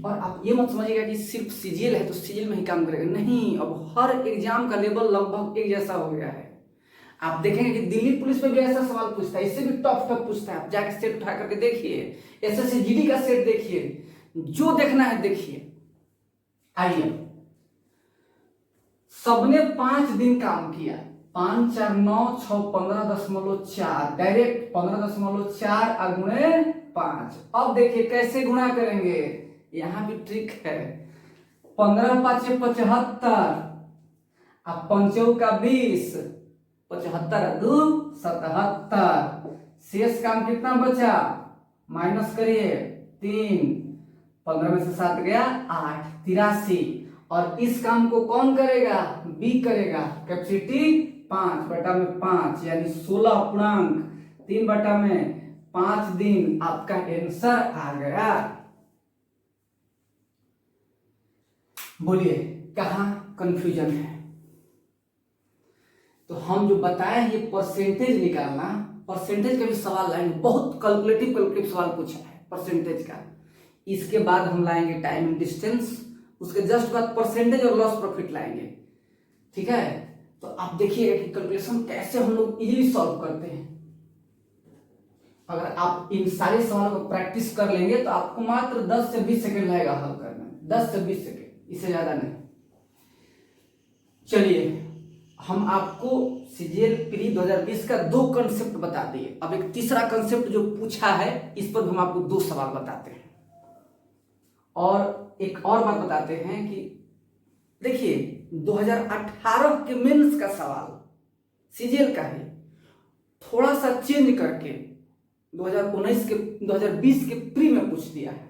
A: और आप ये मत समझिएगा कि सिर्फ सीजीएल है तो सीजीएल में ही काम करेगा, नहीं। अब हर एग्जाम का लेवल लगभग एक जैसा हो गया है। आप देखेंगे कि दिल्ली पुलिस में भी ऐसा सवाल पूछता है, इससे भी टफ पूछता है। आप जाके सेट उठा करके देखिए, एसएससी जीडी का सेट देखिए, जो देखना है देखिए। आइए, सबने 5 दिन काम किया, 5 4 9 6 15.4, डायरेक्ट 15.4 और गुणे 5। अब देखिए कैसे गुणा करेंगे, यहां भी ट्रिक है। 15 5 75 अब 5 का 20, 75 2 77। शेष काम कितना बचा, माइनस करिए 3, 15 में से 7 गया 8, 83। और इस काम को कौन करेगा, बी करेगा। कैपेसिटी 5/5 यानी 16.3/5 दिन। आपका आंसर आ गया। बोलिए कहाँ कंफ्यूजन है। तो हम जो बताए ये परसेंटेज निकालना, परसेंटेज का भी सवाल लाएंगे, बहुत कैलकुलेटिव सवाल पूछा है परसेंटेज का। इसके बाद हम लाएंगे टाइम एंड डिस्टेंस, उसके जस्ट बाद परसेंटेज और लॉस प्रॉफिट लाएंगे। ठीक है, तो आप देखिएगा कि कैलकुलेशन कैसे हम लोग इजीली सॉल्व करते हैं। अगर आप इन सारे सवालों को प्रैक्टिस कर लेंगे तो आपको मात्र 10 से 20 सेकंड लगेगा हल करने में, 10 से 20 सेकंड, इससे ज्यादा नहीं। चलिए हम आपको सीजीएल प्री 2020 का 2 कंसेप्ट बता दिए। अब एक तीसरा कंसेप्ट जो पूछा है इस पर हम आपको 2 सवाल बताते हैं। और एक और बात बताते हैं कि देखिए 2018 के मेंस का सवाल सीजीएल का है, थोड़ा सा चेंज करके 2020 के प्री में पूछ दिया है।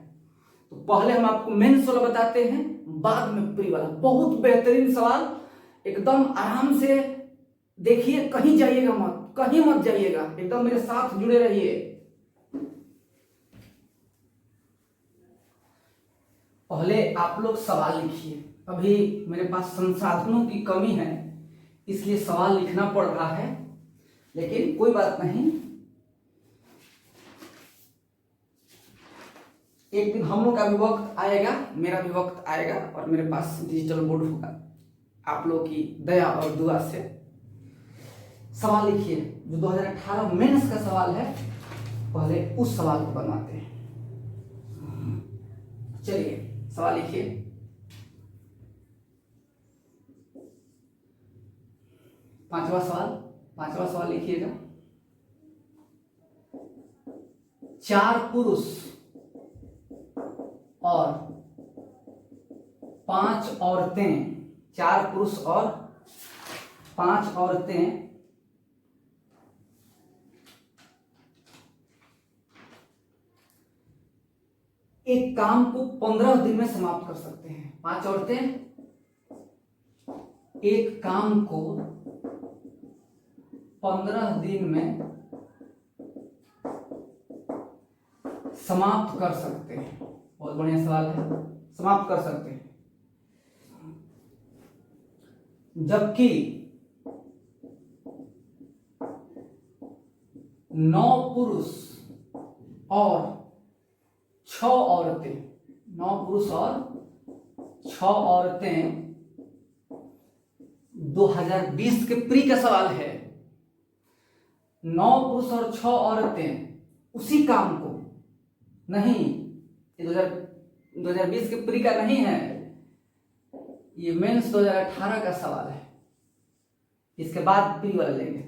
A: तो पहले हम आपको मेंस वाला बताते हैं, बाद में प्री वाला। बहुत बेहतरीन सवाल, एकदम आराम से देखिए, कहीं जाइएगा मत, कहीं मत जाइएगा, एकदम मेरे साथ जुड़े रहिए। पहले आप लोग सवाल लिखिए। अभी मेरे पास संसाधनों की कमी है इसलिए सवाल लिखना पड़ रहा है, लेकिन कोई बात नहीं। एक दिन हम लोग का भी वक्त आएगा, मेरा भी वक्त आएगा और मेरे पास डिजिटल बोर्ड होगा। आप लोगों की दया और दुआ से सवाल लिखिए। जो 2018 मेंस का सवाल है पहले उस सवाल को बनवाते हैं। चलिए सवाल लिखिए। पांचवा सवाल लिखिएगा। 4 पुरुष और 5 औरतें, 4 पुरुष और 5 औरतें एक काम को 15 दिन में समाप्त कर सकते हैं। 5 औरतें एक काम को 15 दिन में समाप्त कर सकते हैं। बहुत बढ़िया सवाल है, समाप्त कर सकते हैं। जबकि 9 पुरुष और 6 औरतें, 9 पुरुष और 6 औरतें, 2020 के प्री का सवाल है। 9 पुरुष और 6 औरतें उसी काम को, नहीं ये 2020 के प्री का नहीं है, ये मेंस 2018 का सवाल है। इसके बाद प्री वाला लेंगे।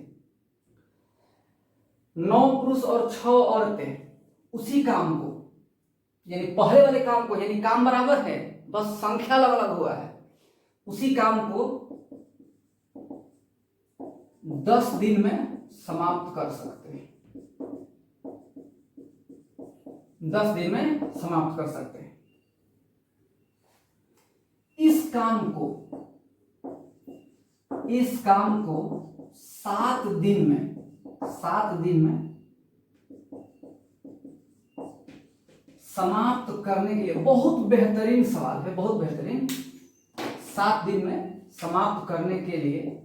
A: 9 पुरुष और 6 औरतें उसी काम को, यानी पहले वाले काम को, यानी काम बराबर है बस संख्या अलग अलग हुआ है, उसी काम को 10 दिन में समाप्त कर सकते हैं। 10 दिन में समाप्त कर सकते हैं। इस काम को 7 दिन में समाप्त करने के लिए, बहुत बेहतरीन सवाल है, बहुत बेहतरीन। 7 दिन में समाप्त करने के लिए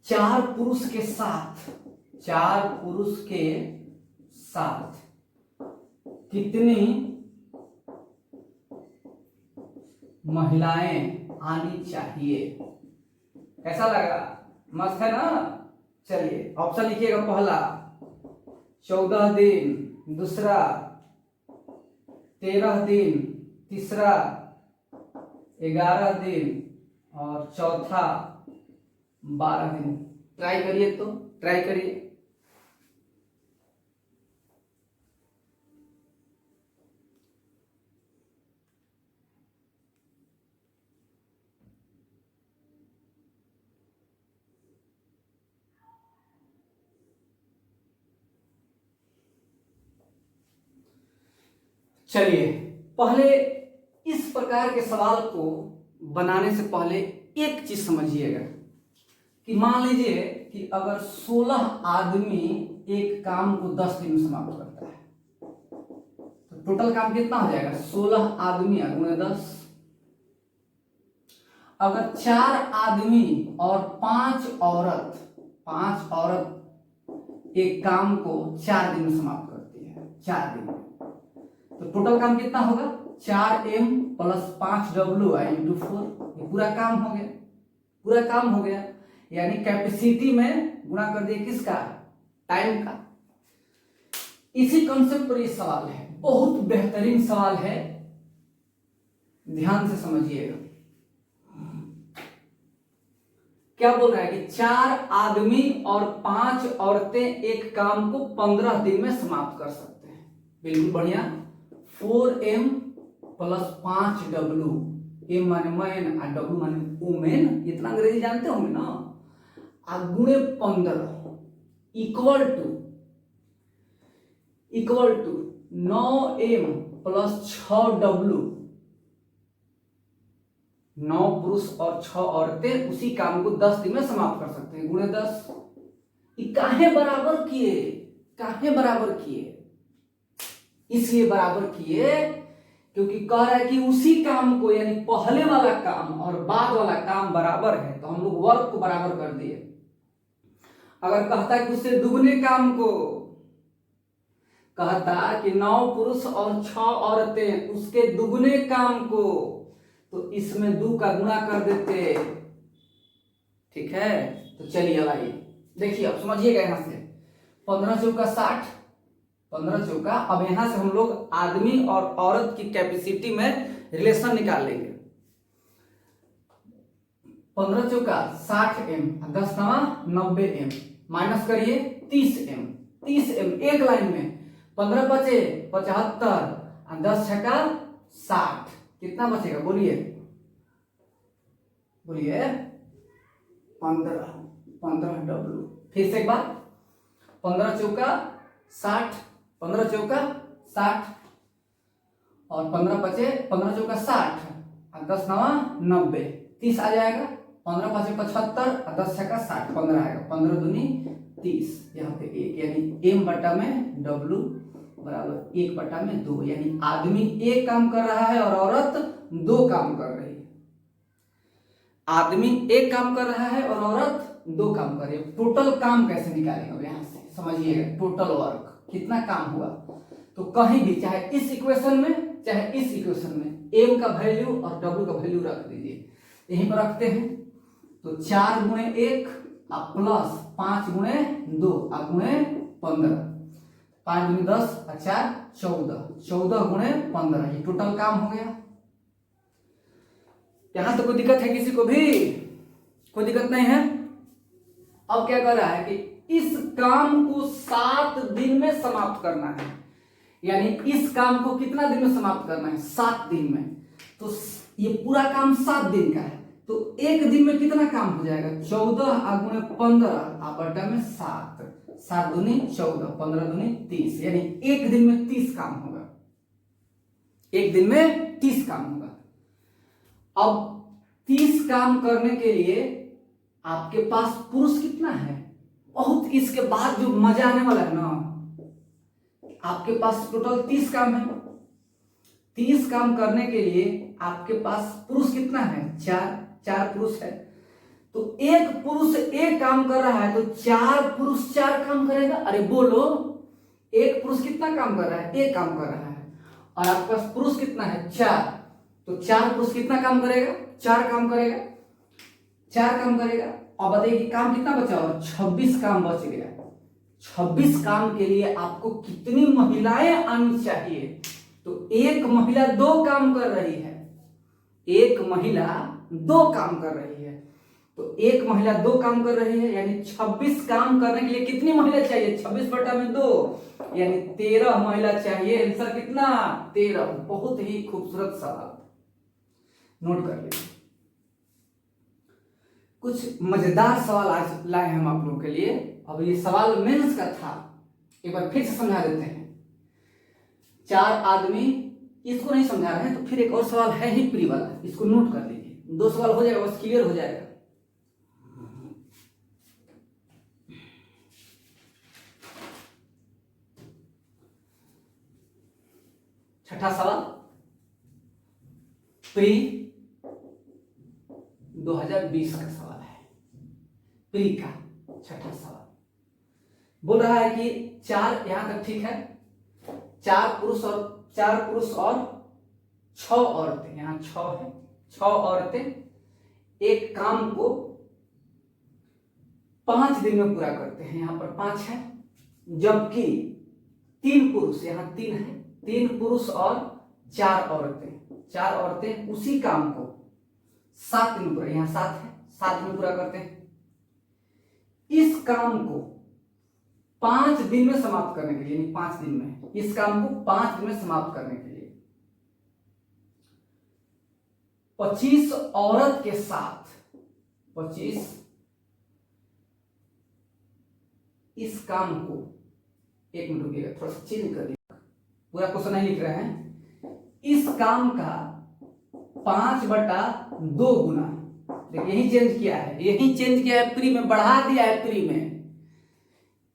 A: 4 पुरुष के साथ कितनी महिलाएं आनी चाहिए। कैसा लगा, मस्त है ना। चलिए ऑप्शन लिखिएगा। पहला 14 दिन, दूसरा 13 दिन, तीसरा 11 दिन और चौथा 12 दिन। ट्राई करिए, तो ट्राई करिए। चलिए, पहले इस प्रकार के सवाल को बनाने से पहले एक चीज समझिएगा कि मान लीजिए कि अगर 16 आदमी एक काम को 10 दिन में समाप्त करता है तो टोटल काम कितना हो जाएगा? 16 आदमी गुणे 10। अगर 4 आदमी और 5 औरत एक काम को 4 दिन में समाप्त करती है, 4 दिन में, तो टोटल काम कितना होगा? 4m plus 5w into 4। ये पूरा काम हो गया, पूरा काम हो गया। यानी कैपेसिटी में गुणा कर दिए किसका? टाइम का। इसी कॉन्सेप्ट पर ये सवाल है, बहुत बेहतरीन सवाल है, ध्यान से समझिएगा। क्या बोल रहा है कि 4 आदमी और 5 औरतें एक काम को 15 दिन में समाप्त कर सकते हैं। बिल्कुल बढ़िया। 4m प्लस 5w, m माने मैन और w माने वुमेन, इतना अंग्रेजी जानते होंगे ना, गुणे 15 equal to 9m plus 6w। 9 पुरुष और 6 औरतें उसी काम को 10 दिन में समाप्त कर सकते हैं, गुणे 10। काहे बराबर किए? इसलिए बराबर किए क्योंकि कह रहा है कि उसी काम को, यानी पहले वाला काम और बाद वाला काम बराबर है, तो हम लोग वर्क को बराबर कर दिए। अगर कहता है कि उससे दुगने काम को, कहता कि 9 पुरुष और 6 औरतें उसके दुगने काम को, तो इसमें 2 का गुणा कर देते। ठीक है, तो चलिए भाई देखिए, अब समझिएगा। यहां से 15 चौका 60, 15 चौका। अब यहां से हम लोग आदमी और औरत की कैपेसिटी में रिलेशन निकाल लेंगे। 15 चौका 60m, 10 नवा 90m, माइनस करिए 30m एक लाइन में। 15 बचे 75 और 10 छक्का 60, कितना बचेगा? बोलिए 15w। फिर से एक बार, 15 चौका 60, 15 चौका 60 और 15 बचे, 15 चौका 60 और 10 नवा 90, 30 आ जाएगा। 15 बचे 75 और 10 छक्का 60, 15 आएगा। 15 दूनी 30, यहाँ पे 1, यानी m बटा में w बराबर 1 बटा में 2। यानी आदमी एक काम कर रहा है और औरत 2 काम कर रही है। आदमी एक काम कर रहा है और औरत 2 काम कर रही है। टोटल काम कैसे निकालेंगे? यहां से समझिएगा, टोटल वर्क कितना काम हुआ। तो कहीं भी, चाहे इस इक्वेशन में चाहे इस इक्वेशन में, m का वैल्यू और w का वैल्यू रख दीजिए। यहीं पर रखते हैं तो 4 गुणे 1 प्लस 5 गुणे 2 गुणे 15, 5 गुणे 10 और 4 14, 14 गुणे 15, ये टोटल काम हो गया। यहां तो कोई दिक्कत है किसी को भी? कोई दिक्कत नहीं है। अब क्या कर रहा है कि इस काम को 7 दिन में समाप्त करना है। यानी इस काम को कितना दिन में समाप्त करना है? 7 दिन में। तो ये पूरा काम 7 दिन का है, तो एक दिन में कितना काम हो जाएगा? 14 गुणे 15 बटा में 7, 7 दूनी 14, 15 दूनी 30, यानी एक दिन में 30 काम होगा। एक दिन में 30 काम होगा। अब 30 काम करने के लिए आपके पास पुरुष कितना है? बहुत, इसके बाद जो मजा आने वाला है ना, आपके पास टोटल 30 काम है। 30 काम करने के लिए आपके पास पुरुष कितना है? 4 पुरुष है। तो एक पुरुष एक काम कर रहा है तो 4 पुरुष 4 काम करेगा। अरे बोलो, एक पुरुष कितना काम कर रहा है? 1 काम कर रहा है। और आपके पास पुरुष कितना है? 4। तो 4 पुरुष कितना काम करेगा? 4 काम करेगा, 4 काम करेगा। अब बताइए कि काम कितना बचा? और 26 काम बच गया। 26 काम के लिए आपको कितनी महिलाएं आनी चाहिए? तो एक महिला 2 काम कर रही है, एक महिला 2 काम कर रही है। तो एक महिला 2 काम कर रही है, यानी 26 काम करने के लिए कितनी महिला चाहिए? 26 बटा में 2, यानी 13 महिला चाहिए। आंसर कितना? 13। बहुत ही खूबसूरत सवाल, नोट कर लीजिए। कुछ मजेदार सवाल आज लाए हम आप लोगों के लिए। अब ये सवाल मेंस का था, एक बार फिर से समझा देते हैं। 4 आदमी इसको नहीं समझा रहे हैं तो फिर एक और सवाल है ही प्री वाला, इसको नोट कर लीजिए। 2 सवाल हो जाएगा, बस क्लियर हो जाएगा। छठा सवाल प्री 2020 का सवाल है, प्री का छठा सवाल बोल रहा है कि 4, यहां तक ठीक है, 4 पुरुष और 6 औरतें, यहां 6 है, 6 औरतें एक काम को 5 दिन में पूरा करते हैं, यहां पर 5 है, जबकि 3 पुरुष, यहां 3 है, 3 पुरुष और 4 औरतें उसी काम को 7 दिन में पूरा, यहां 7 है, 7 में पूरा करते हैं। इस काम को 5 दिन में समाप्त करने के लिए, यानी 5 दिन में, इस काम को 5 दिन में समाप्त करने के लिए 25 औरत के साथ 25 इस काम को, एक मिनट रुकिएगा, थोड़ा सा चेंज कर दिया, पूरा क्वेश्चन नहीं लिख रहे हैं। इस काम का 5/2 गुना, देखिए यही चेंज किया है, प्री में बढ़ा दिया है, प्री में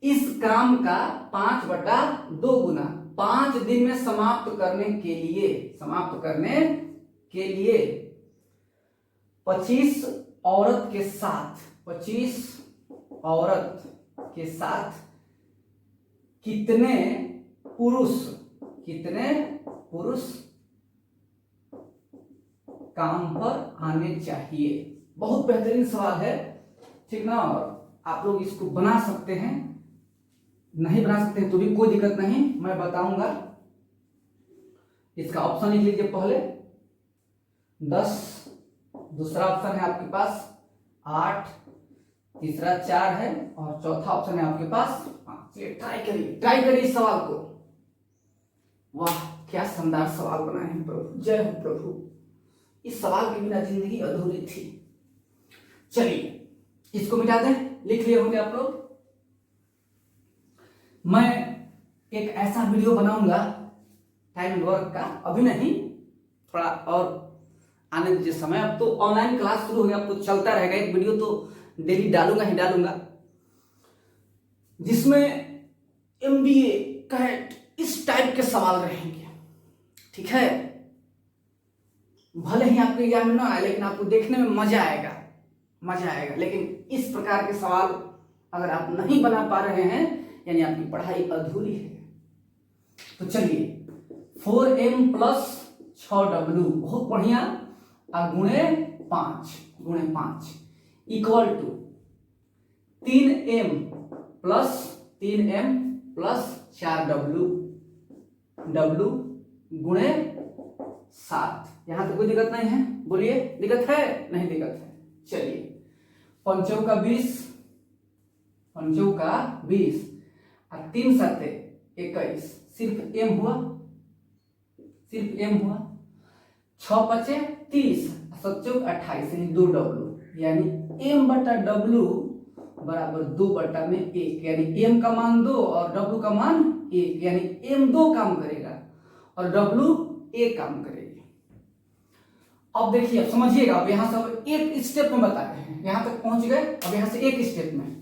A: इस काम का 5/2 गुना 5 दिन में समाप्त करने के लिए 25 औरत के साथ कितने पुरुष काम पर आने चाहिए। बहुत बेहतरीन सवाल है, ठीक ना। और आप लोग इसको बना सकते हैं, नहीं बना सकते हैं तो भी कोई दिक्कत नहीं, मैं बताऊंगा। इसका ऑप्शन लिख लीजिए, पहले 10, दूसरा ऑप्शन है आपके पास 8, तीसरा 4 है और चौथा ऑप्शन है आपके पास 5। ट्राई करिए इस सवाल को। वाह, क्या शानदार सवाल बनाए हैं प्रभु, जय हो प्रभु। इस सवाल के बिना जिंदगी अधूरी थी। चलिए इसको मिटा दें, लिख लिए होंगे आप लोग। मैं एक ऐसा वीडियो बनाऊंगा टाइम एंड वर्क का, अभी नहीं, थोड़ा और आने दीजिए समय। अब तो ऑनलाइन क्लास शुरू हो गया, अब तो चलता रहेगा, एक वीडियो तो डेली डालूंगा, जिसमें MBA कैट इस टाइप के सवाल रहेंगे, ठीक है। भले ही आपके एग्जाम में ना आए, लेकिन आपको देखने में मजा आएगा। लेकिन इस प्रकार के सवाल अगर आप नहीं बना पा रहे हैं, यानी आपकी पढ़ाई अधूरी है। तो चलिए 4m + 6w, बहुत बढ़िया, गुणे 5 इक्वल टू 3m + 4w गुणे 7। यहां तो कोई दिक्कत नहीं है, बोलिए दिक्कत है? नहीं दिक्कत है। चलिए 5 का 20 और 3 7 21, सिर्फ m हुआ, 6 5 30, 7 28, यानी 2w, यानी m/w बराबर 2/1, यानी m का मान 2 और w का मान 1, यानी m 2 काम करेगा और w 1 काम करेगी। अब देखिए, अब समझिएगा, अब यहां से एक स्टेप में बता रहे हैं, यहां तक पहुंच गए, अब यहां से एक स्टेप में,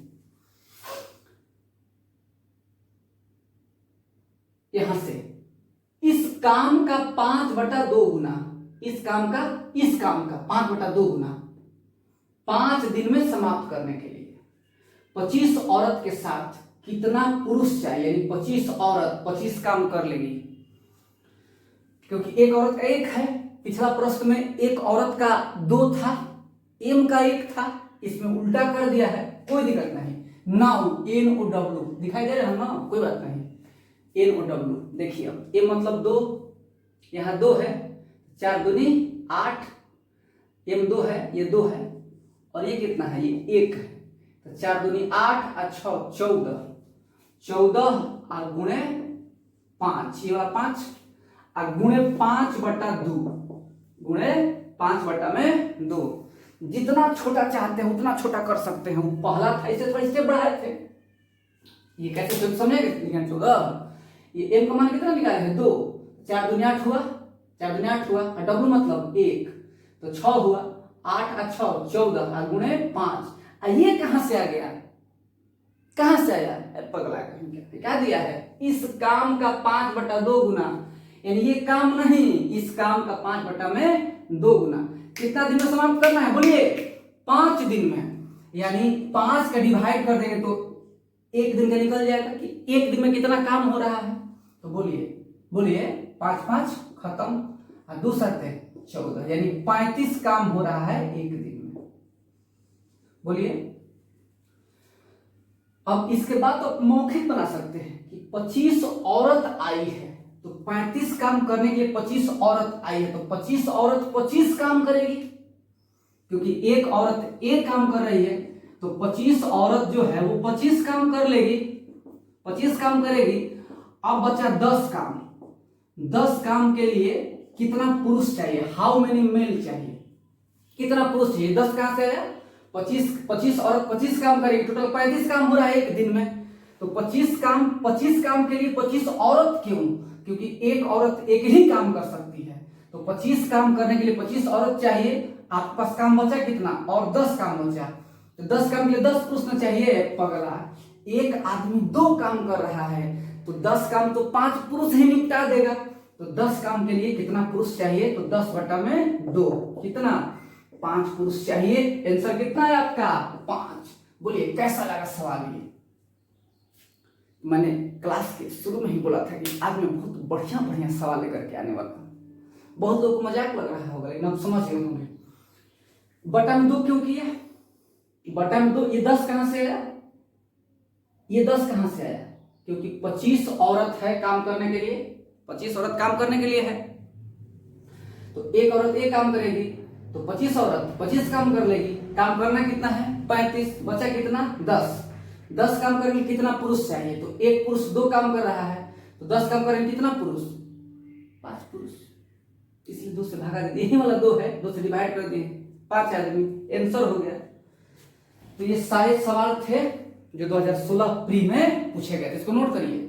A: यहां से इस काम का 5/2 गुना, इस काम का 5/2 गुना 5 दिन में समाप्त करने के लिए 25 औरत के साथ कितना पुरुष चाहिए, यानी 25 औरत 25 काम कर लेगी, क्योंकि एक औरत का 1 है। पिछला प्रश्न में एक औरत का 2 था, m का 1 था, इसमें उल्टा कर दिया है, कोई दिक्कत नहीं। नाउ NOW दिखाई दे रहा है ना, कोई बात नहीं। NOW देखिए, अब m मतलब 2, यहाँ 2 है, 4 दूनी 8, m 2 है, ये 2 है, और ये कितना है, ये 1 है, तो 4 दूनी 8 और 6 14 और गुणे 5, ये वाला 5 और गुणे 5/2, गुणे 5/2, जितना छोटा चाहते हैं उतना छोटा कर सकते हैं। वो पहला था, इसे थोड़ा स्टेप बढ़ाए थे, ये कैसे समझेंगे। 14, ये m का मान कितना निकाले हैं, 2, 4 दूनी 8 हुआ, 4 दूनी 8 हुआ, और डब्लू मतलब 1, तो 6 हुआ, 8 और 6 14 और गुणे 5। ये कहां से आ गया, कहां से आया, पगला क्या दिया है, इस काम का 5/2 गुना, यानी ये काम नहीं, इस काम का 5/2 गुना कितना दिन में समाप्त करना है, बोलिए 5 दिन में। यानी 5 का डिवाइड कर देंगे तो 1 दिन का निकल जाएगा कि 1 दिन में कितना काम हो रहा है, तो बोलिए बोलिए 5 5 खत्म, और 2 7 14, यानी 35 काम हो रहा है 1 दिन में। बोलिए अब इसके बाद तो मौखिक बना सकते हैं कि 25 औरत आई है, तो 35 काम करने के लिए 25 औरत आई है, तो 25 औरत 25 काम करेगी, क्योंकि एक औरत एक काम कर रही है, तो 25 औरत जो है वो 25 काम कर लेगी, 25 काम करेगी। अब बचा 10 काम, 10 काम के लिए कितना पुरुष चाहिए, हाउ मेनी मेल चाहिए, कितना पुरुष चाहिए, 10 कहां से आया, 25 औरत 25 काम करेगी, टोटल 35 काम हो रहा है 1 दिन में, तो 25 काम के लिए 25 औरत क्यों, क्योंकि एक औरत एक ही काम कर सकती है, तो 25 काम करने के लिए 25 औरत चाहिए। आपके पास काम बचा कितना, और 10 काम बचा, तो 10 काम के लिए 10 पुरुष न चाहिए, पगला एक आदमी 2 काम कर रहा है, तो 10 काम तो 5 पुरुष ही निपटा देगा, तो 10 काम के लिए कितना पुरुष चाहिए, तो 10/2 कितना, 5 पुरुष चाहिए। आंसर कितना है आपका, 5। बोलिए कैसा लगा सवाल ये, मैंने क्लास के शुरू में ही बोला था कि आज मैं बहुत बढ़िया बढ़िया सवाल लेकर के आने वाला हूं। बहुत लोगों को मजाक लग रहा होगा, लेकिन अब समझ गए होंगे। बटा में 2 क्यों किया, बटा में 2, ये 10 कहां से आया, ये 10 कहां से आया, क्योंकि 25 औरत है काम करने के लिए, 25 औरत काम करने के लिए है, तो एक औरत एक काम करेगी, तो 25 औरत 25 काम कर लेगी, काम करना कितना है 35, बचा कितना 10 काम करने के लिए कितना पुरुष चाहिए, तो एक पुरुष 2 काम कर रहा है, तो 10 काम करने कितना पुरुष, 5 पुरुष, इसलिए 2 से भागा दे, यही वाला 2 है, 2 से डिवाइड कर दिए, 5 आदमी, आंसर हो गया। तो ये सारे सवाल थे जो 2016 प्री में पूछे गए थे, इसको नोट करिए।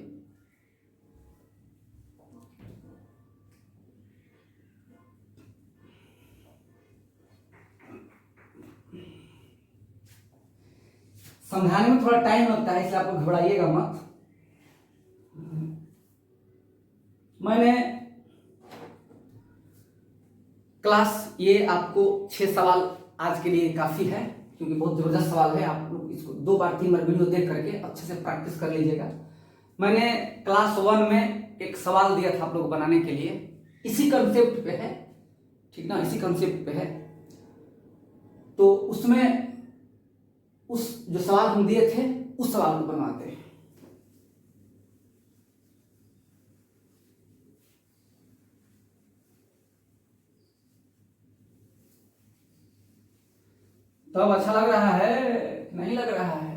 A: समझाने में थोड़ा टाइम लगता है, इसलिए आपको घबराइएगा मत। मैंने क्लास ये आपको 6 सवाल आज के लिए काफी है, क्योंकि बहुत जबरदस्त सवाल है, आप लोग इसको 2 बार 3 बार वीडियो देख करके अच्छे से प्रैक्टिस कर लीजिएगा। मैंने क्लास 1 में एक सवाल दिया था आप लोग बनाने के लिए, इसी कंसेप्ट पे है, ठीक ना, इसी कंसेप्ट पे है, तो उसमें उस जो सवाल हम दिए थे उस सवाल को बनवाते हैं। तो अब अच्छा लग रहा है, नहीं लग रहा है,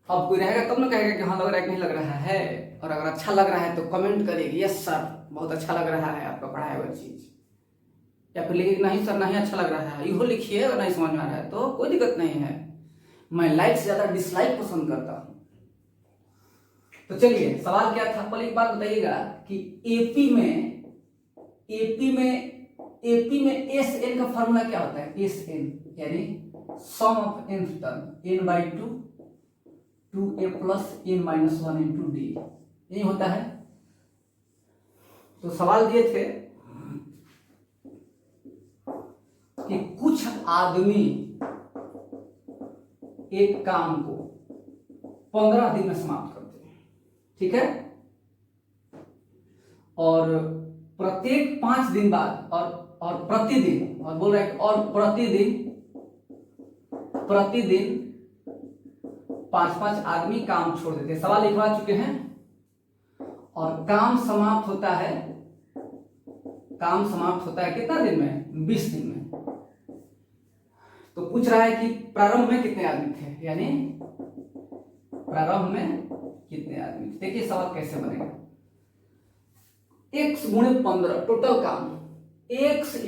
A: अब कोई रहेगा तब ना कहेगा कि हाँ लग रहा है कि नहीं लग रहा है, और अगर अच्छा लग रहा है तो कमेंट करेगी यस सर बहुत अच्छा लग रहा है आपका पढ़ाया हुआ चीज, या फिर लिखिए नहीं सर नहीं अच्छा लग रहा है, इहो लिखिए, अगर नहीं समझ में आ रहा है तो कोई दिक्कत नहीं है, मैं लाइक से ज्यादा डिसलाइक पसंद करता हूं। तो चलिए सवाल क्या था, पहले एक बात बताइएगा कि एपी में एस एन का फॉर्मूला क्या होता है, एस एन यानी sum of n term n/2 2a + n-1 × d, यही होता है। तो सवाल दिए थे कि कुछ आदमी एक काम को 15 दिन में समाप्त करते हैं, ठीक है, और प्रत्येक 5 दिन बाद और प्रतिदिन, और बोल रहा है और प्रतिदिन 5-5 आदमी काम छोड़ देते हैं। सवाल लिखवा चुके हैं, और काम समाप्त होता है कितना दिन में, 20 दिन में। तो पूछ रहा है कि प्रारंभ में कितने आदमी थे, यानी प्रारंभ में कितने आदमी थे। देखिए सवाल कैसे बनेगा, x × 15 टोटल काम, x ×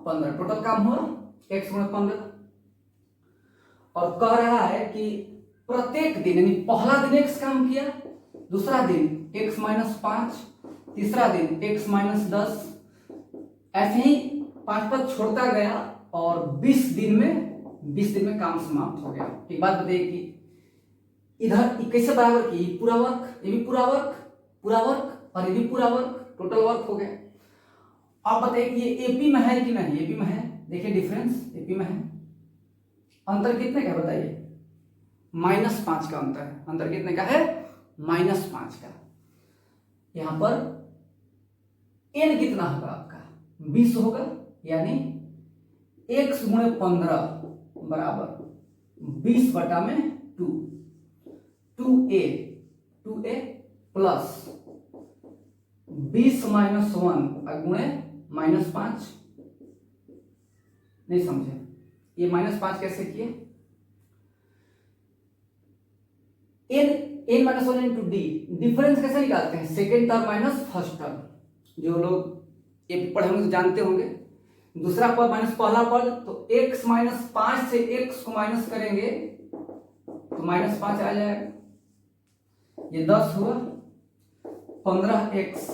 A: 15 टोटल काम हुआ x × 15, और कह रहा है कि प्रत्येक दिन, यानी पहला दिन x काम किया, दूसरा दिन x - 5, तीसरा दिन x माइनस 10, ऐसे ही 5 छोड़ता गया और 20 दिन में काम समाप्त हो गया। एक बात बताइए कि इधर कैसे बराबर की, पूरा वर्क, ये भी पूरा वर्क और ये भी पूरा वर्क, टोटल वर्क हो गया। आप बताइए कि ये एपी में है कि नहीं, एपी में है, देखिए डिफरेंस एपी में है। अंतर कितने का बताइए, -5 का अंतर है। अंतर कितने का है, -5 का। यहां पर n कितना होगा आपका, 20 होगा, यानी x गुणे 15 बराबर 20/2, 2a प्लस 20 माइनस 1 गुणे -5। नहीं समझे, ये -5 कैसे किए, n minus 1 into D, difference कैसे निकालते हैं, second term minus first term. जो लोग ये पढ़े होंगे तो जानते होंगे। दूसरा पद माइनस पहला पद, तो x माइनस 5 से x को माइनस करेंगे तो -5 आ जाएगा। ये 10 हुआ, 15x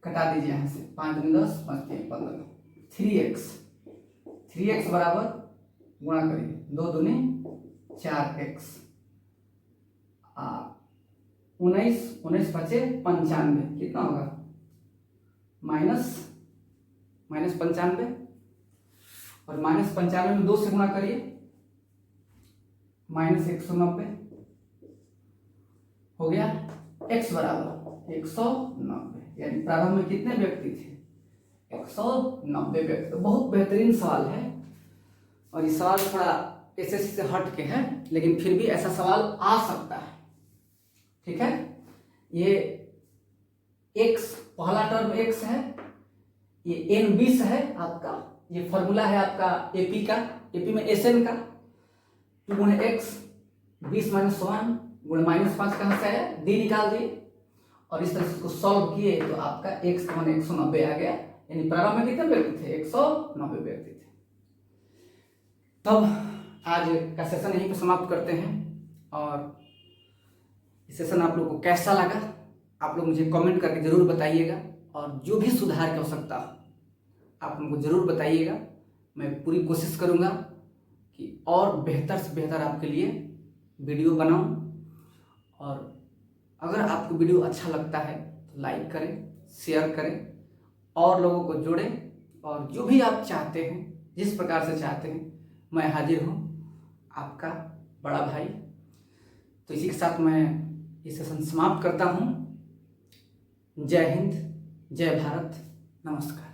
A: कटा दीजिए यहां से, 5 में 10, 5 में 15, 3x बराबर गुणा करिए, 2 दूनी 4x, 19 बचे 95, कितना होगा, -95, और -95 में 2 से गुणा करिए, -190 हो गया। x बराबर 190, यानी प्रारंभ में कितने व्यक्ति थे, 190 व्यक्ति। तो बहुत बेहतरीन सवाल है, और ये सवाल थोड़ा एसएससी से हट के है, लेकिन फिर भी ऐसा सवाल आ सकता है, ठीक है। ये x पहला टर्म x है, ये n 20 है आपका, ये फॉर्मूला है आपका एपी का, एपी में एसएन का, 2 गुणे x, 20 माइनस 1 गुणे -5 कहां से आया, डी निकाल दिए, और इस तरह से इसको सॉल्व किए तो आपका x का मान 190 आ गया। यानी प्रारंभ में कितने व्यक्ति थे, 190 व्यक्ति थे। तब आज का सेशन यहीं पर समाप्त करते हैं, और इस सेशन आप लोगों को कैसा लगा आप लोग मुझे कमेंट करके जरूर बताइएगा, और जो भी सुधार की आवश्यकता हो आप हमको जरूर बताइएगा। मैं पूरी कोशिश करूंगा कि और बेहतर से बेहतर आपके लिए वीडियो बनाऊं, और अगर आपको वीडियो अच्छा लगता है तो लाइक करें, शेयर करें, और लोगों को जोड़ें, और जो भी आप चाहते हैं, जिस प्रकार से चाहते हैं, मैं हाजिर हूँ, आपका बड़ा भाई। तो इसी के साथ मैं ये सेशन समाप्त करता हूँ। जय हिंद, जय भारत, नमस्कार।